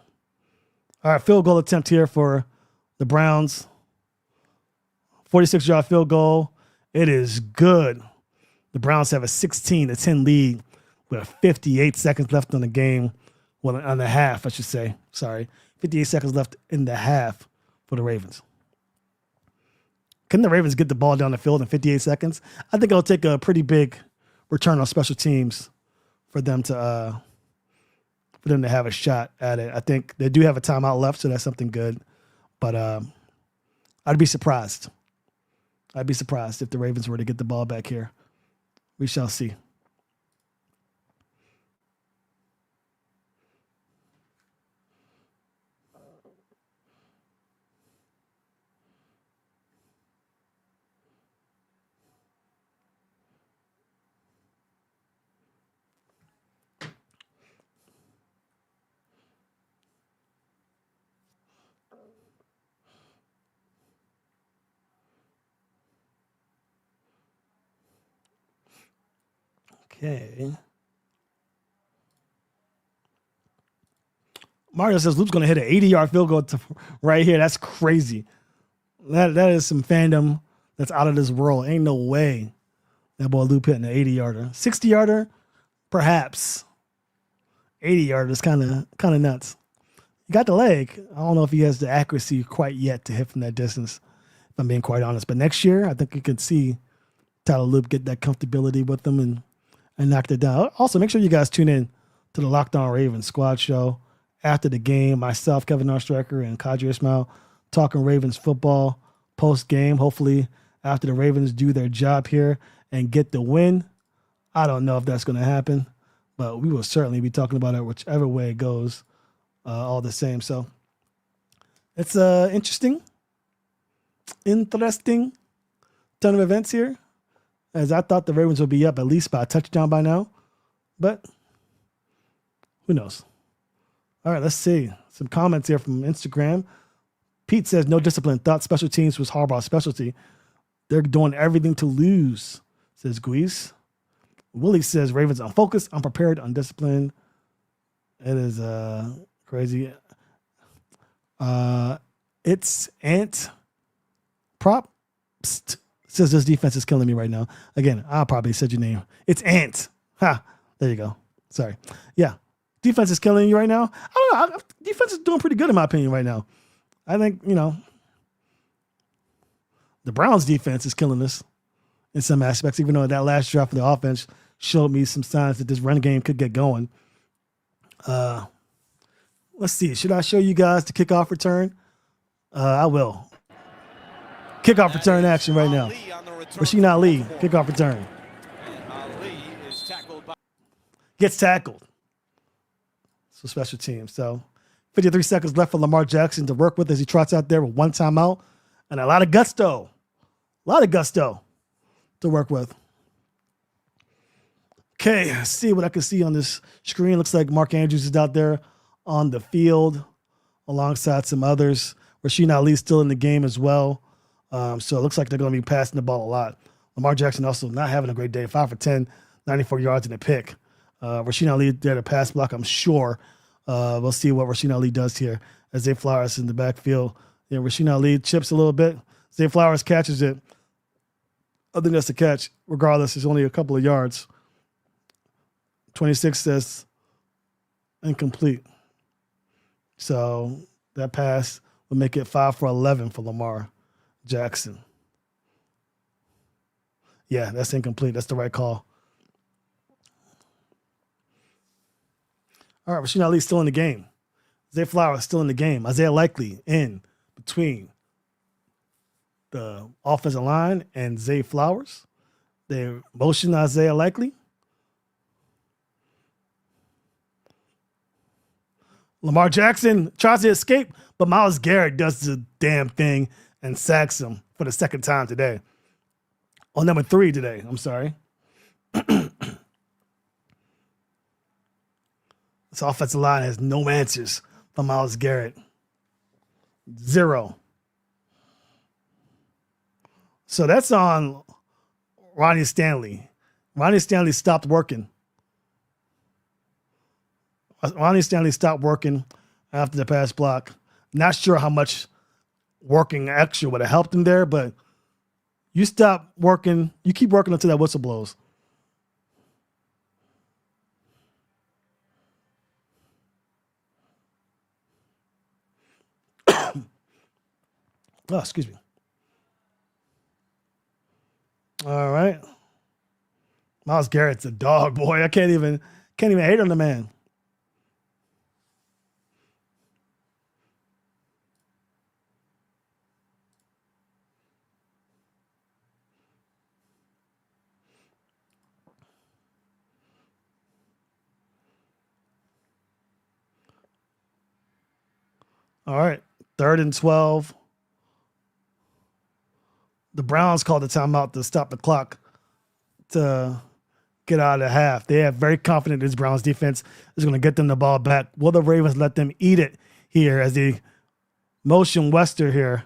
S1: All right, field goal attempt here for the Browns. 46-yard field goal. It is good. The Browns have a 16-10 lead with 58 seconds left on the game. Well, on the half, I should say. Sorry. 58 seconds left in the half for the Ravens. Can the Ravens get the ball down the field in 58 seconds? I think it'll take a pretty big return on special teams for them to have a shot at it. I think they do have a timeout left, so that's something good. But I'd be surprised. I'd be surprised if the Ravens were to get the ball back here. We shall see. Okay. Mario says Loop's going to hit an 80-yard field goal right here. That's crazy. That is some fandom that's out of this world. Ain't no way that boy Loop hitting an 80-yarder. 60-yarder, perhaps. 80-yarder is kind of nuts. He got the leg. I don't know if he has the accuracy quite yet to hit from that distance, if I'm being quite honest. But next year, I think you could see Tyler Loop get that comfortability with him and knocked it down. Also, make sure you guys tune in to the Locked On Ravens squad show after the game. Myself, Kevin Ostrecker, and Kadri Ismail talking Ravens football post-game. Hopefully, after the Ravens do their job here and get the win. I don't know if that's going to happen, but we will certainly be talking about it whichever way it goes, all the same. So it's interesting ton of events here, as I thought the Ravens would be up at least by a touchdown by now. But who knows? All right, let's see. Some comments here from Instagram. Pete says, no discipline. Thought special teams was Harbaugh's specialty. They're doing everything to lose, says Guise. Willie says, Ravens unfocused, unprepared, undisciplined. It is crazy. It's Ant Prop. Psst. Says this defense is killing me right now. Again, I probably said your name. It's Ant. Ha. There you go. Sorry. Yeah. Defense is killing you right now. I don't know. Defense is doing pretty good in my opinion right now. I think, the Browns defense is killing us in some aspects, even though that last drive for the offense showed me some signs that this run game could get going. Let's see. Should I show you guys the kickoff return? I will. Kickoff return action right now. Rasheen Ali, kickoff return. Gets tackled. So special teams. So 53 seconds left for Lamar Jackson to work with as he trots out there with one timeout and a lot of gusto. A lot of gusto to work with. Okay, let's see what I can see on this screen. Looks like Mark Andrews is out there on the field alongside some others. Rasheen Ali still in the game as well. So it looks like they're going to be passing the ball a lot. Lamar Jackson also not having a great day. 5 for 10, 94 yards in a pick. Rasheen Ali there to pass block, I'm sure. We'll see what Rasheen Ali does here as Zay Flowers in the backfield. Yeah, Rasheen Ali chips a little bit. Zay Flowers catches it. I think that's a catch. Regardless, it's only a couple of yards. 26 says incomplete. So that pass will make it 5 for 11 for Lamar Jackson. Yeah, that's incomplete. That's the right call. All right, Rasheen Ali's still in the game. Zay Flowers still in the game. Isaiah Likely in between the offensive line and Zay Flowers. They motion Isaiah Likely. Lamar Jackson tries to escape, but Myles Garrett does the damn thing and sacks him for the second time today. On number 3 today, I'm sorry. This offensive line has no answers for Myles Garrett. 0. So that's on Ronnie Stanley. Ronnie Stanley stopped working. Ronnie Stanley stopped working after the pass block. Not sure how much working extra would have helped him there, but you stop working, you keep working until that whistle blows. Oh, excuse me. All right. Myles Garrett's a dog, boy. I can't even hate on the man. All right. 3rd and 12. The Browns called the timeout to stop the clock to get out of the half. They are very confident this Browns defense is going to get them the ball back. Will the Ravens let them eat it here as they motion Wester here?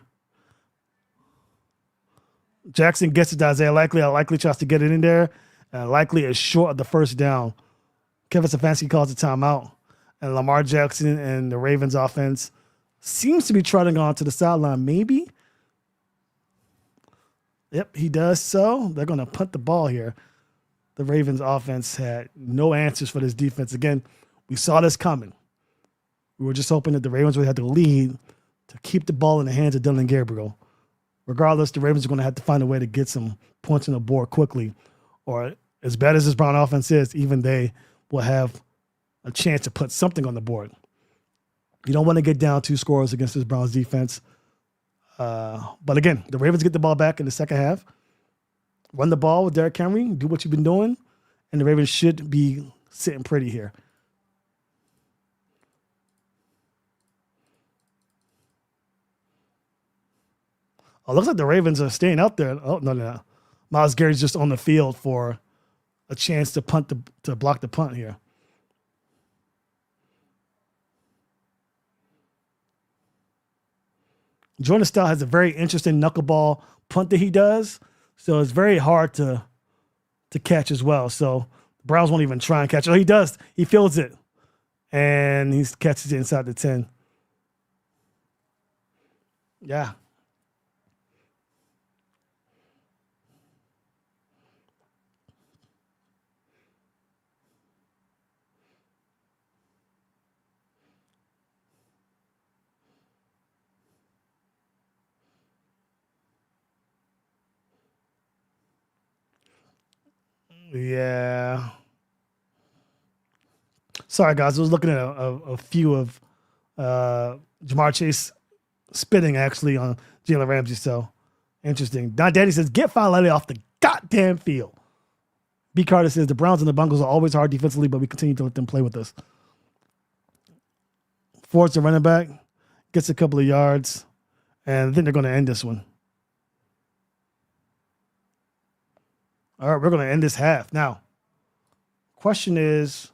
S1: Jackson gets it to Isaiah Likely. Likely tries to get it in there. Likely is short of the first down. Kevin Stefanski calls the timeout. And Lamar Jackson and the Ravens offense seems to be trotting on to the sideline, maybe. Yep, he does so. They're going to punt the ball here. The Ravens offense had no answers for this defense. Again, we saw this coming. We were just hoping that the Ravens would have the lead to keep the ball in the hands of Dylan Gabriel. Regardless, the Ravens are going to have to find a way to get some points on the board quickly. Or as bad as this Brown offense is, even they will have a chance to put something on the board. You don't want to get down 2 scores against this Browns defense. But again, the Ravens get the ball back in the second half. Run the ball with Derrick Henry. Do what you've been doing. And the Ravens should be sitting pretty here. Oh, looks like the Ravens are staying out there. Oh, no. Myles Garrett's just on the field for a chance to to block the punt here. Jordan Stout has a very interesting knuckleball punt that he does. So it's very hard to catch as well. So the Browns won't even try and catch it. Oh, he does. He fields it. And he catches it inside the 10. Yeah. Yeah. Sorry, guys. I was looking at a few of Jamar Chase spitting actually on Jalen Ramsey. So interesting. Don Daddy says, get Filelli off the goddamn field. B. Carter says, the Browns and the Bengals are always hard defensively, but we continue to let them play with us. Ford's the running back. Gets a couple of yards. And I think they're going to end this one. All right, we're going to end this half. Now, question is,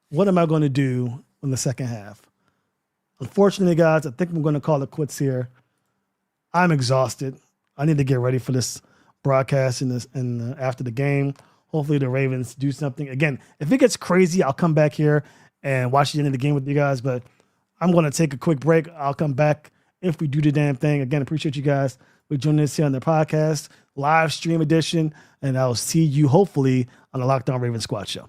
S1: what am I going to do in the second half? Unfortunately, guys, I think I'm going to call it quits here. I'm exhausted. I need to get ready for this broadcast after the game. Hopefully the Ravens do something. Again, if it gets crazy, I'll come back here and watch the end of the game with you guys. But I'm going to take a quick break. I'll come back if we do the damn thing. Again, appreciate you guys for joining us here on the podcast, live stream edition. And I'll see you hopefully on the Locked On Ravens Squad show.